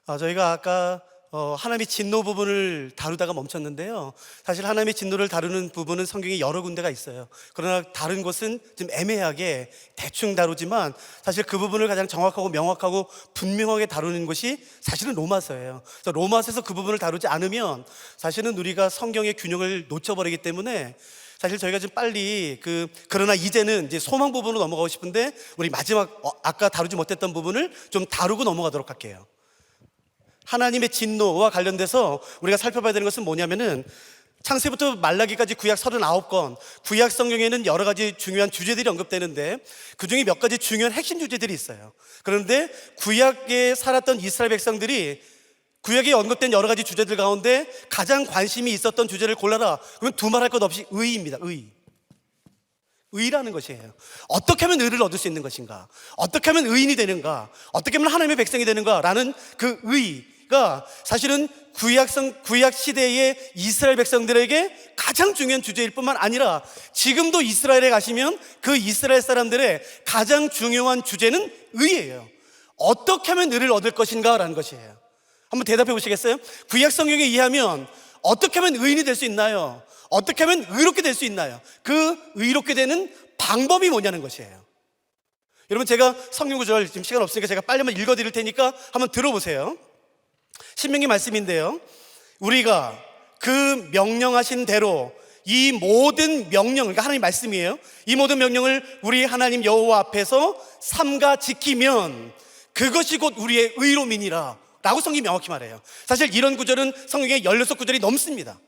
저희가 아까 하나님의 진노 부분을 다루다가 멈췄는데요. 사실 하나님의 진노를 다루는 부분은 성경에 여러 군데가 있어요. 그러나 다른 곳은 좀 애매하게 대충 다루지만 사실 그 부분을 가장 정확하고 명확하고 분명하게 다루는 것이 사실은 로마서예요. 그래서 로마서에서 그 부분을 다루지 않으면 사실은 우리가 성경의 균형을 놓쳐버리기 때문에 사실 저희가 좀 빨리 그러나 이제는 이제 소망 부분으로 넘어가고 싶은데 우리 마지막 아까 다루지 못했던 부분을 좀 다루고 넘어가도록 할게요. 하나님의 진노와 관련돼서 우리가 살펴봐야 되는 것은 뭐냐면은 창세부터 말라기까지 구약 39권, 구약 성경에는 여러 가지 중요한 주제들이 언급되는데 그 중에 몇 가지 중요한 핵심 주제들이 있어요. 그런데 구약에 살았던 이스라엘 백성들이 구약에 언급된 여러 가지 주제들 가운데 가장 관심이 있었던 주제를 골라라. 그러면 두말할 것 없이 의입니다. 의라는 것이에요. 어떻게 하면 의를 얻을 수 있는 것인가? 어떻게 하면 의인이 되는가? 어떻게 하면 하나님의 백성이 되는가라는 그 의가 사실은 구약 시대의 이스라엘 백성들에게 가장 중요한 주제일 뿐만 아니라 지금도 이스라엘에 가시면 그 이스라엘 사람들의 가장 중요한 주제는 의예요. 어떻게 하면 의를 얻을 것인가 라는 것이에요. 한번 대답해 보시겠어요? 구약 성경에 의하면 어떻게 하면 의인이 될 수 있나요? 어떻게 하면 의롭게 될 수 있나요? 그 의롭게 되는 방법이 뭐냐는 것이에요. 여러분, 제가 성경 구절 지금 시간 없으니까 제가 빨리 한번 읽어드릴 테니까 한번 들어보세요. 신명기 말씀인데요, 우리가 그 명령하신 대로 이 모든 명령, 그러니까 하나님 말씀이에요. 이 모든 명령을 우리 하나님 여호와 앞에서 삼가 지키면 그것이 곧 우리의 의로움이니라 라고 성경이 명확히 말해요. 사실 이런 구절은 성경에 16구절이 넘습니다.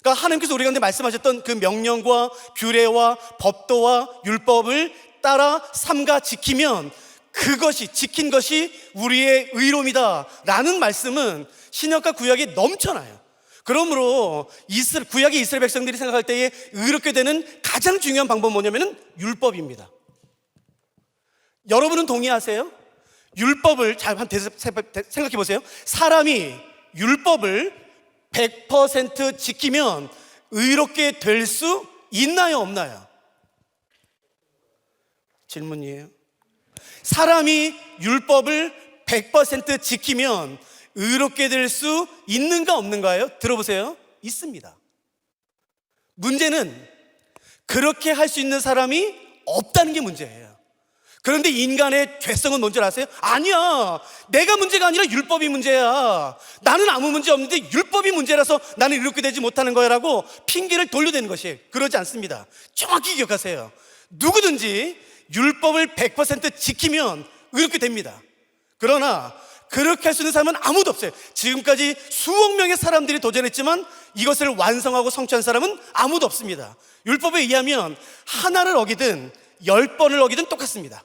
그러니까 하나님께서 우리 가운데 말씀하셨던 그 명령과 규례와 법도와 율법을 따라 삼가 지키면 그것이, 지킨 것이 우리의 의로움이다 라는 말씀은 신약과 구약에 넘쳐나요. 그러므로 구약의 이스라엘 백성들이 생각할 때에 의롭게 되는 가장 중요한 방법은 뭐냐면 율법입니다. 여러분은 동의하세요? 율법을 잘 생각해 보세요. 사람이 율법을 100% 지키면 의롭게 될 수 있나요, 없나요? 질문이에요. 사람이 율법을 100% 지키면 의롭게 될 수 있는가 없는가요? 들어보세요. 있습니다. 문제는 그렇게 할 수 있는 사람이 없다는 게 문제예요. 그런데 인간의 죄성은 뭔지 아세요? 아니야, 내가 문제가 아니라 율법이 문제야. 나는 아무 문제 없는데 율법이 문제라서 나는 이렇게 되지 못하는 거야 라고 핑계를 돌려대는 것이에요. 그러지 않습니다. 정확히 기억하세요. 누구든지 율법을 100% 지키면 의롭게 됩니다. 그러나 그렇게 할 수 있는 사람은 아무도 없어요. 지금까지 수억 명의 사람들이 도전했지만 이것을 완성하고 성취한 사람은 아무도 없습니다. 율법에 의하면 하나를 어기든 10번을 어기든 똑같습니다.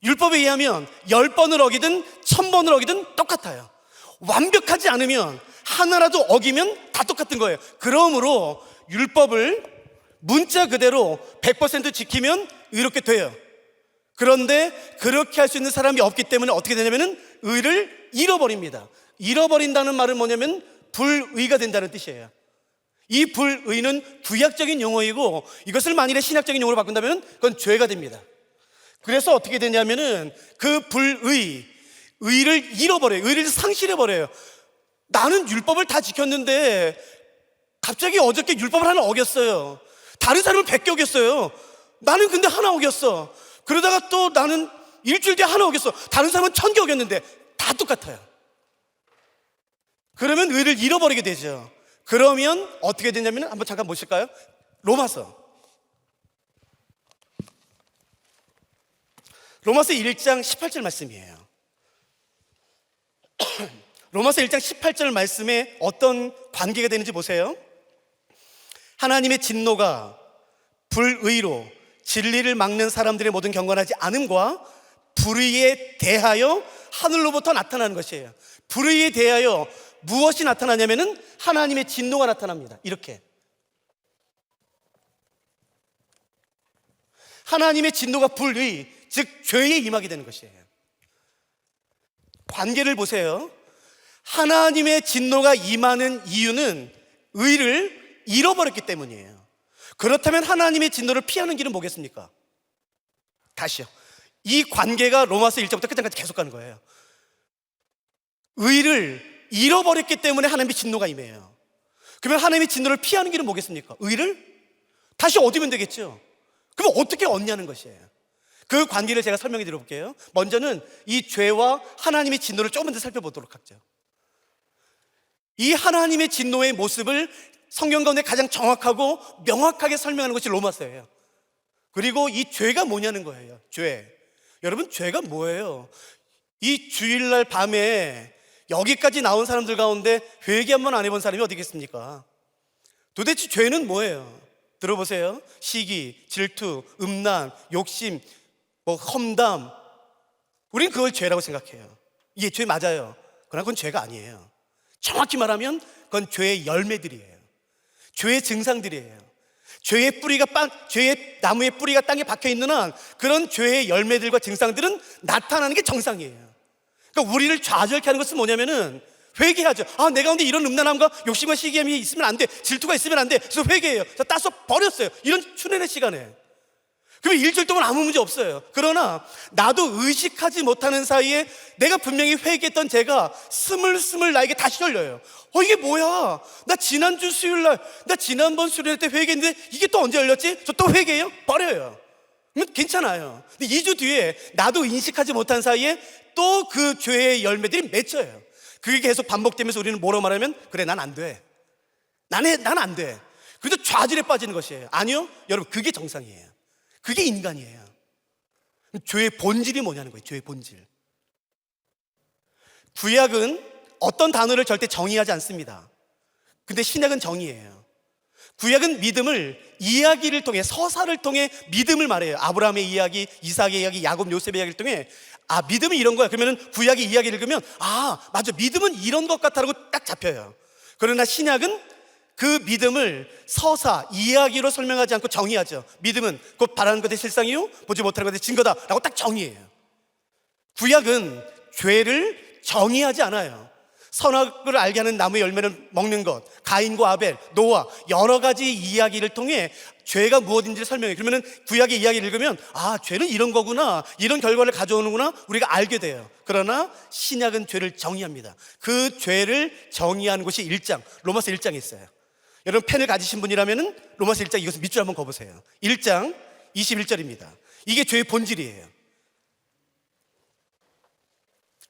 율법에 의하면 10번을 어기든 1000번을 어기든 똑같아요. 완벽하지 않으면 하나라도 어기면 다 똑같은 거예요. 그러므로 율법을 문자 그대로 100% 지키면 의롭게 돼요. 그런데 그렇게 할 수 있는 사람이 없기 때문에 어떻게 되냐면 의를 잃어버립니다. 잃어버린다는 말은 뭐냐면 불의가 된다는 뜻이에요. 이 불의는 구약적인 용어이고 이것을 만일에 신약적인 용어로 바꾼다면 그건 죄가 됩니다. 그래서 어떻게 되냐면은 그 의를 잃어버려요. 의를 상실해버려요. 나는 율법을 다 지켰는데 갑자기 어저께 율법을 하나 어겼어요. 다른 사람은 100개 어겼어요. 나는 근데 하나 어겼어. 그러다가 또 나는 일주일 뒤에 하나 어겼어. 다른 사람은 1000개 어겼는데 다 똑같아요. 그러면 의를 잃어버리게 되죠. 그러면 어떻게 되냐면 한번 잠깐 보실까요? 로마서 1장 18절 말씀이에요. 로마서 1장 18절 말씀에 어떤 관계가 되는지 보세요. 하나님의 진노가 불의로 진리를 막는 사람들의 모든 경건하지 않음과 불의에 대하여 하늘로부터 나타나는 것이에요. 불의에 대하여 무엇이 나타나냐면은 하나님의 진노가 나타납니다. 이렇게 하나님의 진노가 불의, 즉 죄에 임하게 되는 것이에요. 관계를 보세요. 하나님의 진노가 임하는 이유는 의를 잃어버렸기 때문이에요. 그렇다면 하나님의 진노를 피하는 길은 뭐겠습니까? 다시요. 이 관계가 로마서 1장부터 끝장까지 계속 가는 거예요. 의를 잃어버렸기 때문에 하나님의 진노가 임해요. 그러면 하나님의 진노를 피하는 길은 뭐겠습니까? 의를 다시 얻으면 되겠죠. 그럼 어떻게 얻냐는 것이에요. 그 관계를 제가 설명해 드려볼게요. 먼저는 이 죄와 하나님의 진노를 조금 더 살펴보도록 하죠. 이 하나님의 진노의 모습을 성경 가운데 가장 정확하고 명확하게 설명하는 것이 로마서예요. 그리고 이 죄가 뭐냐는 거예요. 죄. 여러분, 죄가 뭐예요? 이 주일날 밤에 여기까지 나온 사람들 가운데 회개 한번 안 해본 사람이 어디 있겠습니까? 도대체 죄는 뭐예요? 들어보세요. 시기, 질투, 음란, 욕심, 험담. 우리는 그걸 죄라고 생각해요. 이게 죄 맞아요. 그러나 그건 죄가 아니에요. 정확히 말하면 그건 죄의 열매들이에요. 죄의 증상들이에요. 죄의 나무의 뿌리가 땅에 박혀 있는 한 그런 죄의 열매들과 증상들은 나타나는 게 정상이에요. 그러니까 우리를 좌절케 하는 것은 뭐냐면은 회개하죠. 내 가운데 이런 음란함과 욕심과 시기함이 있으면 안 돼. 질투가 있으면 안 돼. 그래서 회개해요. 그래서 따서 버렸어요. 이런 추년의 시간에. 그러면 일주일 동안 아무 문제 없어요. 그러나 나도 의식하지 못하는 사이에 내가 분명히 회개했던 죄가 스물스물 나에게 다시 열려요. 이게 뭐야? 나 지난주 수요일날, 나 지난번 수련회 때 회개했는데 이게 또 언제 열렸지? 저 또 회개해요? 버려요. 그러면 괜찮아요. 근데 2주 뒤에 나도 인식하지 못한 사이에 또 그 죄의 열매들이 맺혀요. 그게 계속 반복되면서 우리는 뭐라고 말하면, 그래, 난 안 돼. 난 안 돼. 그래도 좌절에 빠지는 것이에요. 아니요, 여러분, 그게 정상이에요. 그게 인간이에요. 죄의 본질이 뭐냐는 거예요. 죄의 본질. 구약은 어떤 단어를 절대 정의하지 않습니다. 근데 신약은 정의해요. 구약은 믿음을 이야기를 통해, 서사를 통해 믿음을 말해요. 아브라함의 이야기, 이삭의 이야기, 야곱, 요셉의 이야기를 통해 믿음은 이런 거야. 그러면 구약의 이야기를 읽으면 맞아, 믿음은 이런 것 같다라고 딱 잡혀요. 그러나 신약은 그 믿음을 서사, 이야기로 설명하지 않고 정의하죠. 믿음은 곧 바라는 것의 실상이요 보지 못하는 것의 증거다 라고 딱 정의해요. 구약은 죄를 정의하지 않아요. 선악을 알게 하는 나무의 열매를 먹는 것, 가인과 아벨, 노아, 여러 가지 이야기를 통해 죄가 무엇인지를 설명해요. 그러면 구약의 이야기를 읽으면 죄는 이런 거구나, 이런 결과를 가져오는구나 우리가 알게 돼요. 그러나 신약은 죄를 정의합니다. 그 죄를 정의하는 곳이 1장, 로마서 1장에 있어요. 여러분 펜을 가지신 분이라면 로마서 1장 이것을 밑줄 한번 그어보세요. 1장 21절입니다. 이게 죄의 본질이에요.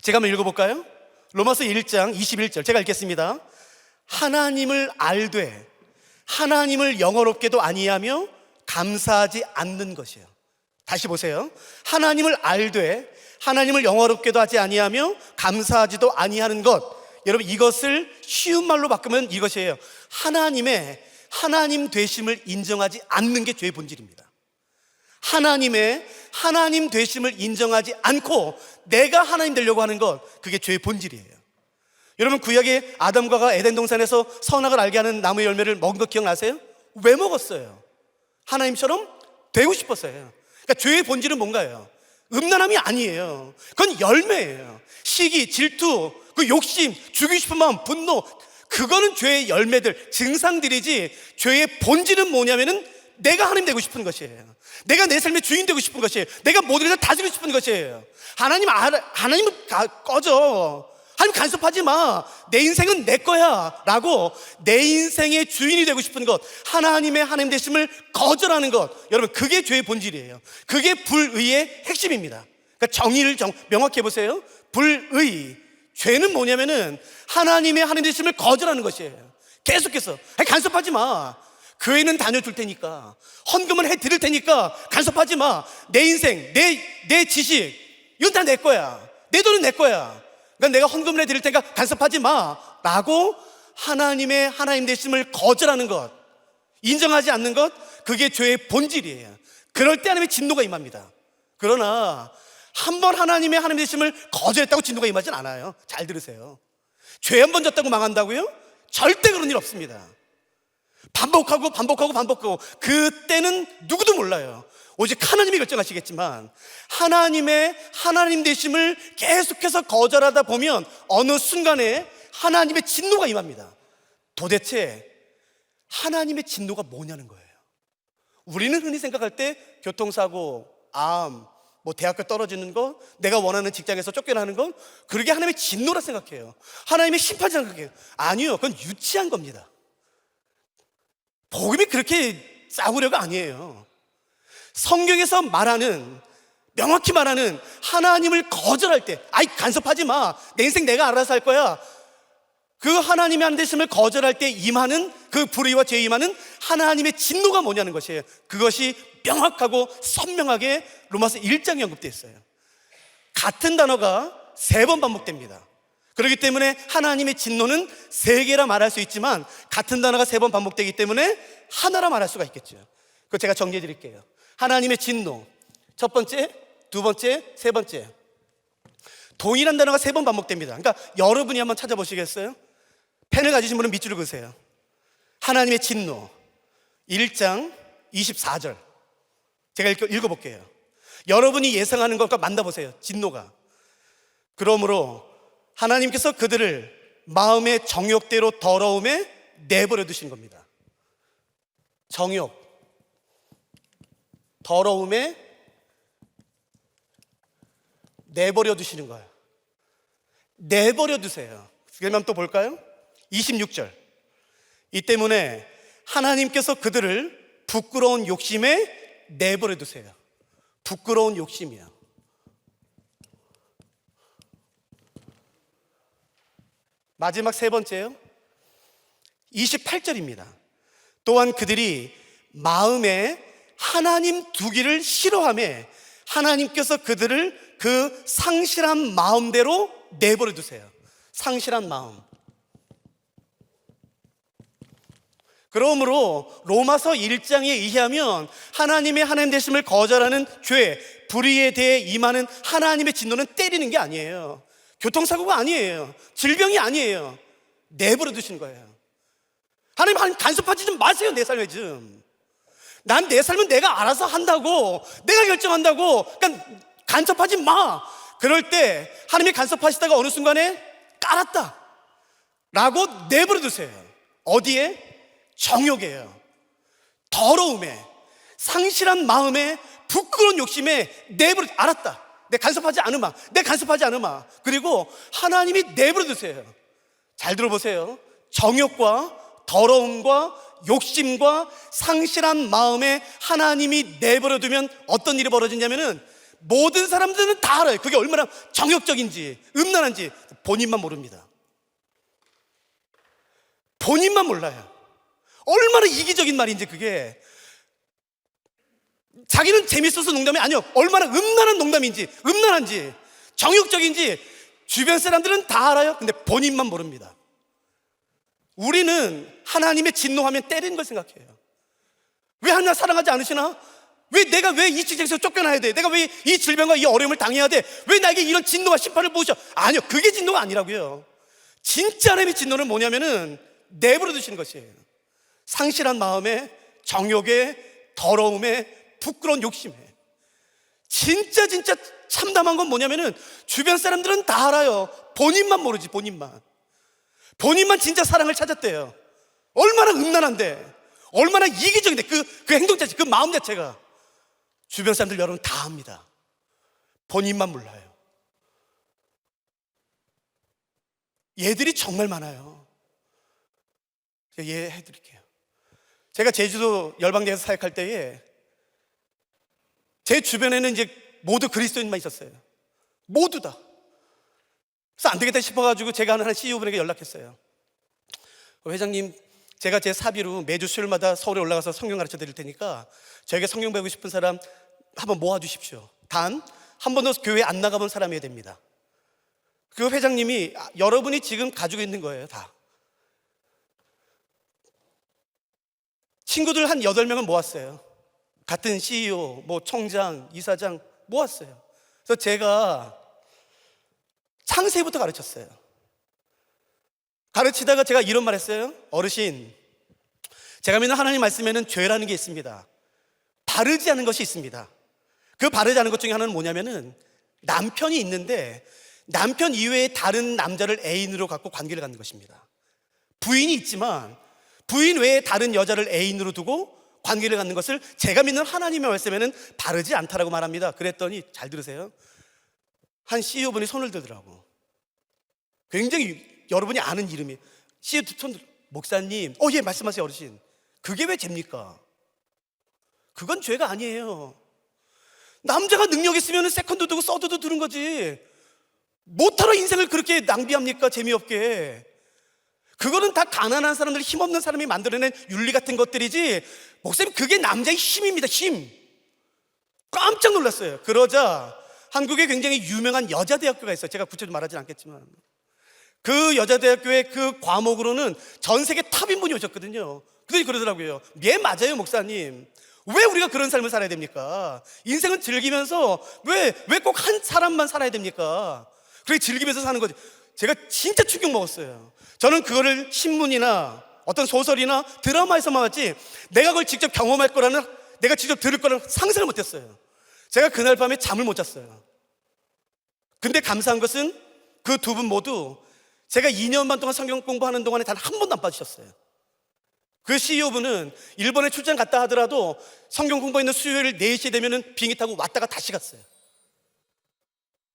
제가 한번 읽어볼까요? 로마서 1장 21절 제가 읽겠습니다. 하나님을 알되 하나님을 영어롭게도 아니하며 감사하지 않는 것이요. 다시 보세요. 하나님을 알되 하나님을 영어롭게도 하지 아니하며 감사하지도 아니하는 것. 여러분 이것을 쉬운 말로 바꾸면 이것이에요. 하나님의 하나님 되심을 인정하지 않는 게 죄의 본질입니다. 하나님의 하나님 되심을 인정하지 않고 내가 하나님 되려고 하는 것, 그게 죄의 본질이에요. 여러분 구약의 아담과가 에덴 동산에서 선악을 알게 하는 나무의 열매를 먹은 거 기억나세요? 왜 먹었어요? 하나님처럼 되고 싶었어요. 그러니까 죄의 본질은 뭔가요? 음란함이 아니에요. 그건 열매예요. 시기, 질투, 그 욕심, 죽이고 싶은 마음, 분노, 그거는 죄의 열매들, 증상들이지 죄의 본질은 뭐냐면은 내가 하나님 되고 싶은 것이에요. 내가 내 삶의 주인 되고 싶은 것이에요. 내가 모든 것을 다스리고 싶은 것이에요. 하나님은 꺼져. 하나님 간섭하지 마. 내 인생은 내 거야 라고 내 인생의 주인이 되고 싶은 것, 하나님의 하나님 되심을 거절하는 것, 여러분 그게 죄의 본질이에요. 그게 불의의 핵심입니다. 그러니까 정의를 명확히 해보세요. 불의, 죄는 뭐냐면은 하나님의 하나님 되심을 거절하는 것이에요. 계속해서 간섭하지 마. 교회는 다녀줄 테니까, 헌금을 해드릴 테니까 간섭하지 마. 내 인생, 내 지식, 이건 다 내 거야. 내 돈은 내 거야. 그러니까 내가 헌금을 해드릴 테니까 간섭하지 마 라고 하나님의 하나님 되심을 거절하는 것, 인정하지 않는 것, 그게 죄의 본질이에요. 그럴 때 하나님의 진노가 임합니다. 그러나 한번 하나님의 하나님 되심을 거절했다고 진노가 임하진 않아요. 잘 들으세요. 죄 한 번 졌다고 망한다고요? 절대 그런 일 없습니다. 반복하고 그때는 누구도 몰라요. 오직 하나님이 결정하시겠지만 하나님의 하나님 되심을 계속해서 거절하다 보면 어느 순간에 하나님의 진노가 임합니다. 도대체 하나님의 진노가 뭐냐는 거예요. 우리는 흔히 생각할 때 교통사고, 암, 뭐 대학교 떨어지는 거, 내가 원하는 직장에서 쫓겨나는 건 그러게 하나님의 진노라 생각해요. 하나님의 심판이라 생각해요. 아니요, 그건 유치한 겁니다. 복음이 그렇게 싸구려가 아니에요. 성경에서 말하는, 명확히 말하는 하나님을 거절할 때, 아이 간섭하지 마, 내 인생 내가 알아서 할 거야, 그 하나님의 안 되심을 거절할 때 임하는 그 불의와 죄 임하는 하나님의 진노가 뭐냐는 것이에요. 그것이 명확하고 선명하게 로마서 1장에 언급되어 있어요. 같은 단어가 3번 반복됩니다. 그렇기 때문에 하나님의 진노는 3개라 말할 수 있지만 같은 단어가 3번 반복되기 때문에 하나라 말할 수가 있겠죠. 그거 제가 정리해 드릴게요. 하나님의 진노, 첫 번째, 두 번째, 세 번째. 동일한 단어가 3번 반복됩니다. 그러니까 여러분이 한번 찾아보시겠어요? 펜을 가지신 분은 밑줄을 그으세요. 하나님의 진노 1장 24절 제가 읽어볼게요. 여러분이 예상하는 것과 만나보세요. 진노가. 그러므로 하나님께서 그들을 마음의 정욕대로 더러움에 내버려 두신 겁니다. 정욕, 더러움에 내버려 두시는 거예요. 내버려 두세요. 그러면 또 볼까요? 26절. 이 때문에 하나님께서 그들을 부끄러운 욕심에 내버려 두세요. 부끄러운 욕심이요. 마지막 3번째요. 28절입니다. 또한 그들이 마음에 하나님 두기를 싫어하며 하나님께서 그들을 그 상실한 마음대로 내버려 두세요. 상실한 마음. 그러므로 로마서 1장에 의하면 하나님의 하나님 되심을 거절하는 죄, 불의에 대해 임하는 하나님의 진노는 때리는 게 아니에요. 교통사고가 아니에요. 질병이 아니에요. 내버려 두시는 거예요. 하나님 간섭하지 좀 마세요. 내 삶에 좀. 난 내 삶은 내가 알아서 한다고, 내가 결정한다고, 그러니까 간섭하지 마. 그럴 때 하나님이 간섭하시다가 어느 순간에 깔았다 라고 내버려 두세요. 어디에? 정욕이에요. 더러움에, 상실한 마음에, 부끄러운 욕심에 내버려, 알았다, 내 간섭하지 않으마, 내 간섭하지 않으마. 그리고 하나님이 내버려 두세요. 잘 들어보세요. 정욕과 더러움과 욕심과 상실한 마음에 하나님이 내버려 두면 어떤 일이 벌어지냐면은 모든 사람들은 다 알아요. 그게 얼마나 정욕적인지, 음란한지. 본인만 모릅니다. 본인만 몰라요. 얼마나 이기적인 말인지. 그게 자기는 재밌어서 농담이 아니요, 얼마나 음란한 농담인지, 음란한지, 정욕적인지 주변 사람들은 다 알아요. 근데 본인만 모릅니다. 우리는 하나님의 진노하면 때리는 걸 생각해요. 왜 하나 사랑하지 않으시나? 왜 내가 왜 이 직장에서 쫓겨나야 돼? 내가 왜 이 질병과 이 어려움을 당해야 돼? 왜 나에게 이런 진노와 심판을 보셔? 아니요, 그게 진노가 아니라고요. 진짜 하나님의 진노는 뭐냐면은 내버려 두시는 것이에요. 상실한 마음에, 정욕에, 더러움에, 부끄러운 욕심에. 진짜 참담한 건 뭐냐면은 주변 사람들은 다 알아요. 본인만 모르지. 본인만 진짜 사랑을 찾았대요. 얼마나 음란한데, 얼마나 이기적인데, 그 행동 자체, 그 마음 자체가. 주변 사람들 여러분 다 압니다. 본인만 몰라요. 얘들이 정말 많아요. 제가 이해해드릴게요. 제가 제주도 열방대에서 사역할 때에 제 주변에는 이제 모두 그리스도인만 있었어요. 모두 다. 그래서 안 되겠다 싶어가지고 제가 하는 CEO분에게 연락했어요. 회장님, 제가 제 사비로 매주 수요일마다 서울에 올라가서 성경 가르쳐 드릴 테니까 저에게 성경 배우고 싶은 사람 한번 모아주십시오. 단 한 번도 교회 안 나가본 사람이어야 됩니다. 그 회장님이 여러분이 지금 가지고 있는 거예요. 다 친구들 한 8명을 모았어요. 같은 CEO, 뭐 총장, 이사장 모았어요. 그래서 제가 창세기부터 가르쳤어요. 가르치다가 제가 이런 말 했어요. 어르신, 제가 믿는 하나님 말씀에는 죄라는 게 있습니다. 바르지 않은 것이 있습니다. 그 바르지 않은 것 중에 하나는 뭐냐면은 남편이 있는데 남편 이외에 다른 남자를 애인으로 갖고 관계를 갖는 것입니다. 부인이 있지만 부인 외에 다른 여자를 애인으로 두고 관계를 갖는 것을 제가 믿는 하나님의 말씀에는 바르지 않다라고 말합니다. 그랬더니 잘 들으세요. 한 CEO분이 손을 들더라고. 굉장히 여러분이 아는 이름이 CEO 손 목사님, 예, 말씀하세요 어르신. 그게 왜 죄입니까? 그건 죄가 아니에요. 남자가 능력 있으면 세컨드 두고 서드도 두는 거지. 못하러 인생을 그렇게 낭비합니까? 재미없게. 그거는 다 가난한 사람들, 힘없는 사람이 만들어낸 윤리 같은 것들이지, 목사님 그게 남자의 힘입니다. 힘. 깜짝 놀랐어요. 그러자 한국에 굉장히 유명한 여자대학교가 있어요. 제가 구체적으로 말하진 않겠지만 그 여자대학교의 그 과목으로는 전 세계 탑인 분이 오셨거든요. 그들이 그러더라고요. 예, 맞아요 목사님. 왜 우리가 그런 삶을 살아야 됩니까? 인생은 즐기면서 왜 꼭 한 사람만 살아야 됩니까? 그렇게 즐기면서 사는 거지. 제가 진짜 충격 먹었어요. 저는 그거를 신문이나 어떤 소설이나 드라마에서만 봤지, 내가 그걸 직접 경험할 거라는, 내가 직접 들을 거라는 상상을 못했어요. 제가 그날 밤에 잠을 못 잤어요. 근데 감사한 것은 그 두 분 모두 제가 2년 반 동안 성경 공부하는 동안에 단 한 번도 안 빠지셨어요. 그 CEO분은 일본에 출장 갔다 하더라도 성경 공부하는 수요일 4시에 되면 비행기 타고 왔다가 다시 갔어요.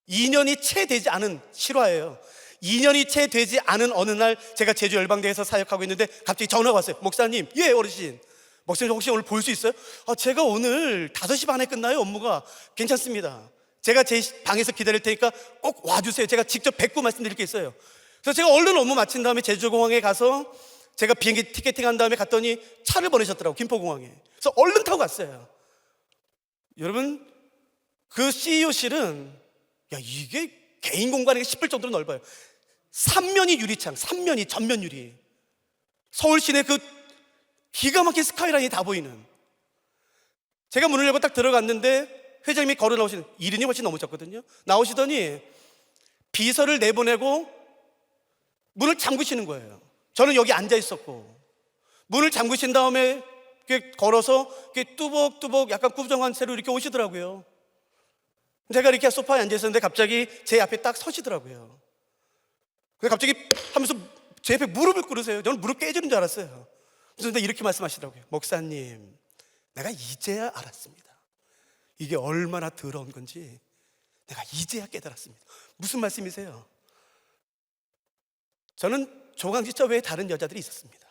2년이 채 되지 않은 실화예요. 2년이 채 되지 않은 어느 날 제가 제주 열방대에서 사역하고 있는데 갑자기 전화가 왔어요. 목사님, 예 어르신, 목사님 혹시 오늘 볼 수 있어요? 제가 오늘 5시 반에 끝나요 업무가. 괜찮습니다. 제가 제 방에서 기다릴 테니까 꼭 와주세요. 제가 직접 뵙고 말씀드릴 게 있어요. 그래서 제가 얼른 업무 마친 다음에 제주공항에 가서 제가 비행기 티켓팅한 다음에 갔더니 차를 보내셨더라고, 김포공항에. 그래서 얼른 타고 갔어요. 여러분, 그 CEO실은 이게 개인 공간이 싶을 정도로 넓어요. 3면이 유리창, 3면이 전면 유리. 서울 시내 그 기가 막힌 스카이라인이 다 보이는. 제가 문을 열고 딱 들어갔는데 회장님이 걸어 나오시는, 이른이 훨씬 넘으셨거든요. 나오시더니 비서를 내보내고 문을 잠그시는 거예요. 저는 여기 앉아 있었고, 문을 잠그신 다음에 이렇게 걸어서 이렇게 뚜벅뚜벅 약간 꾸정한 채로 이렇게 오시더라고요. 제가 이렇게 소파에 앉아 있었는데 갑자기 제 앞에 딱 서시더라고요. 그래서 갑자기 하면서 제 옆에 무릎을 꿇으세요. 저는 무릎 깨지는 줄 알았어요. 그래서 이렇게 말씀하시더라고요. 목사님, 내가 이제야 알았습니다. 이게 얼마나 더러운 건지 내가 이제야 깨달았습니다. 무슨 말씀이세요? 저는 조강지처 외에 다른 여자들이 있었습니다.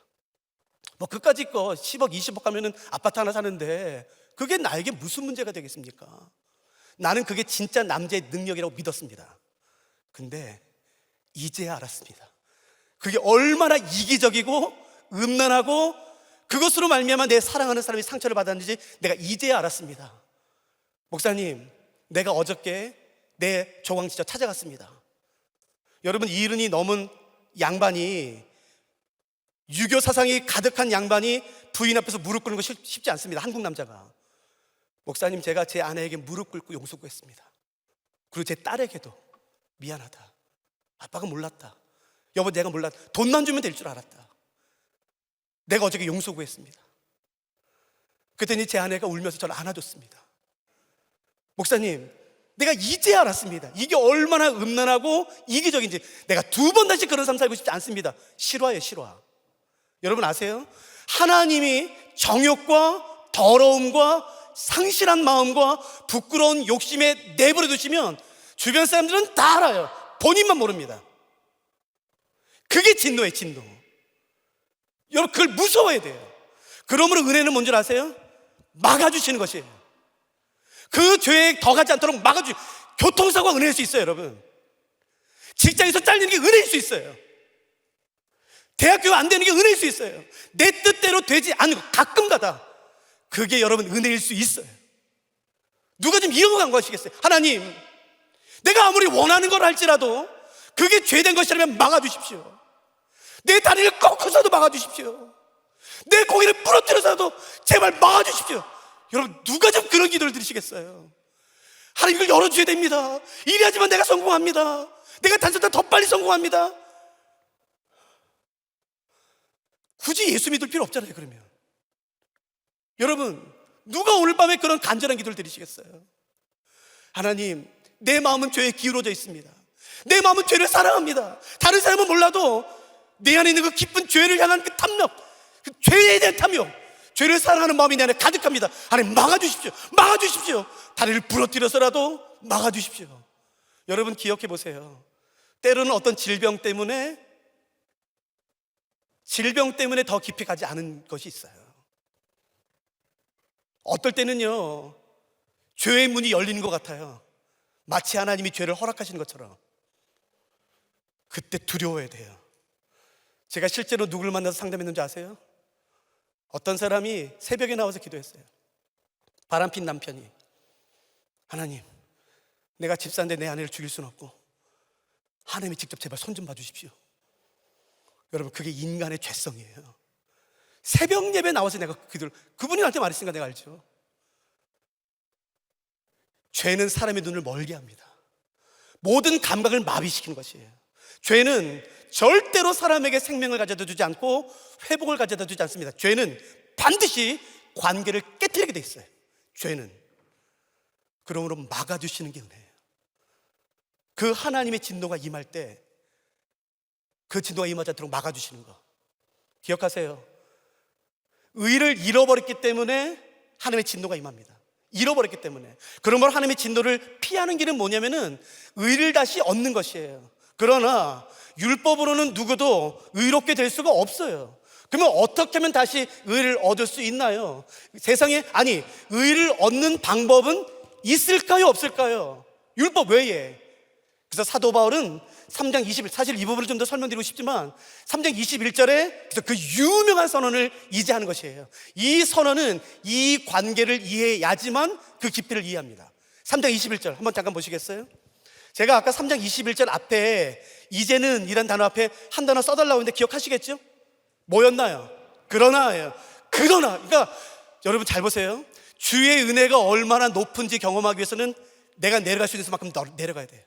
뭐 그까짓 거 10억 20억 하면은 아파트 하나 사는데 그게 나에게 무슨 문제가 되겠습니까? 나는 그게 진짜 남자의 능력이라고 믿었습니다. 근데 이제야 알았습니다. 그게 얼마나 이기적이고 음란하고 그것으로 말미암아 내 사랑하는 사람이 상처를 받았는지 내가 이제야 알았습니다. 목사님, 내가 어저께 내 조강지처 찾아갔습니다. 여러분, 이른이 넘은 양반이, 유교 사상이 가득한 양반이 부인 앞에서 무릎 꿇는 거 쉽지 않습니다. 한국 남자가. 목사님, 제가 제 아내에게 무릎 꿇고 용서 구했습니다. 그리고 제 딸에게도 미안하다, 아빠가 몰랐다, 여보 내가 몰랐다, 돈만 주면 될 줄 알았다, 내가 어저께 용서 구했습니다. 그랬더니 제 아내가 울면서 저를 안아줬습니다. 목사님, 내가 이제 알았습니다. 이게 얼마나 음란하고 이기적인지. 내가 2번 다시 그런 삶 살고 싶지 않습니다. 실화예요, 실화. 여러분 아세요? 하나님이 정욕과 더러움과 상실한 마음과 부끄러운 욕심에 내버려 두시면 주변 사람들은 다 알아요. 본인만 모릅니다. 그게 진노예요, 진노. 여러분, 그걸 무서워해야 돼요. 그러므로 은혜는 뭔 줄 아세요? 막아주시는 것이에요. 그 죄에 더 가지 않도록 막아주시고. 교통사고가 은혜일 수 있어요, 여러분. 직장에서 잘리는 게 은혜일 수 있어요. 대학교가 안 되는 게 은혜일 수 있어요. 내 뜻대로 되지 않는 거 가끔가다, 그게 여러분 은혜일 수 있어요. 누가 지금 이런 거 간과하시겠어요? 하나님, 내가 아무리 원하는 걸 할지라도 그게 죄된 것이라면 막아주십시오. 내 다리를 꺾어서도 막아주십시오. 내 고기를 부러뜨려서도 제발 막아주십시오. 여러분, 누가 좀 그런 기도를 드리시겠어요? 하나님, 이걸 열어주셔야 됩니다. 이래야지만 내가 성공합니다. 내가 단순히 더 빨리 성공합니다. 굳이 예수 믿을 필요 없잖아요. 그러면 여러분, 누가 오늘 밤에 그런 간절한 기도를 드리시겠어요? 하나님, 내 마음은 죄에 기울어져 있습니다. 내 마음은 죄를 사랑합니다. 다른 사람은 몰라도 내 안에 있는 그 깊은 죄를 향한 그 탐욕, 그 죄에 대한 탐욕, 죄를 사랑하는 마음이 내 안에 가득합니다. 하나님 막아주십시오. 막아주십시오. 다리를 부러뜨려서라도 막아주십시오. 여러분 기억해 보세요. 때로는 어떤 질병 때문에 더 깊이 가지 않은 것이 있어요. 어떨 때는요, 죄의 문이 열리는 것 같아요. 마치 하나님이 죄를 허락하시는 것처럼. 그때 두려워야 돼요. 제가 실제로 누구를 만나서 상담했는지 아세요? 어떤 사람이 새벽에 나와서 기도했어요. 바람핀 남편이, 하나님, 내가 집사인데 내 아내를 죽일 수는 없고 하나님이 직접 제발 손 좀 봐주십시오. 여러분, 그게 인간의 죄성이에요. 새벽 예배 나와서 내가 기도를, 그분이 나한테 말했으니까 내가 알죠. 죄는 사람의 눈을 멀게 합니다. 모든 감각을 마비시키는 것이에요. 죄는 절대로 사람에게 생명을 가져다 주지 않고 회복을 가져다 주지 않습니다. 죄는 반드시 관계를 깨뜨리게 돼 있어요. 죄는. 그러므로 막아주시는 게 은혜예요. 그 하나님의 진노가 임할 때 그 진노가 임하지 않도록 막아주시는 거 기억하세요. 의를 잃어버렸기 때문에 하나님의 진노가 임합니다. 잃어버렸기 때문에. 그러므로 하나님의 진노를 피하는 길은 뭐냐면은 의를 다시 얻는 것이에요. 그러나 율법으로는 누구도 의롭게 될 수가 없어요. 그러면 어떻게 하면 다시 의를 얻을 수 있나요? 세상에, 아니, 의를 얻는 방법은 있을까요, 없을까요? 율법 외에. 그래서 사도 바울은 3장 21, 사실 이 부분을 좀 더 설명드리고 싶지만 3장 21절에 그래서 그 유명한 선언을 이제하는 것이에요. 이 선언은 이 관계를 이해해야지만 그 깊이를 이해합니다. 3장 21절 한번 잠깐 보시겠어요? 제가 아까 3장 21절 앞에 이제는 이란 단어 앞에 한 단어 써달라고 했는데 기억하시겠죠? 뭐였나요? 그러나예요. 그러나. 그러니까 여러분 잘 보세요. 주의 은혜가 얼마나 높은지 경험하기 위해서는 내가 내려갈 수 있는 만큼 내려가야 돼요.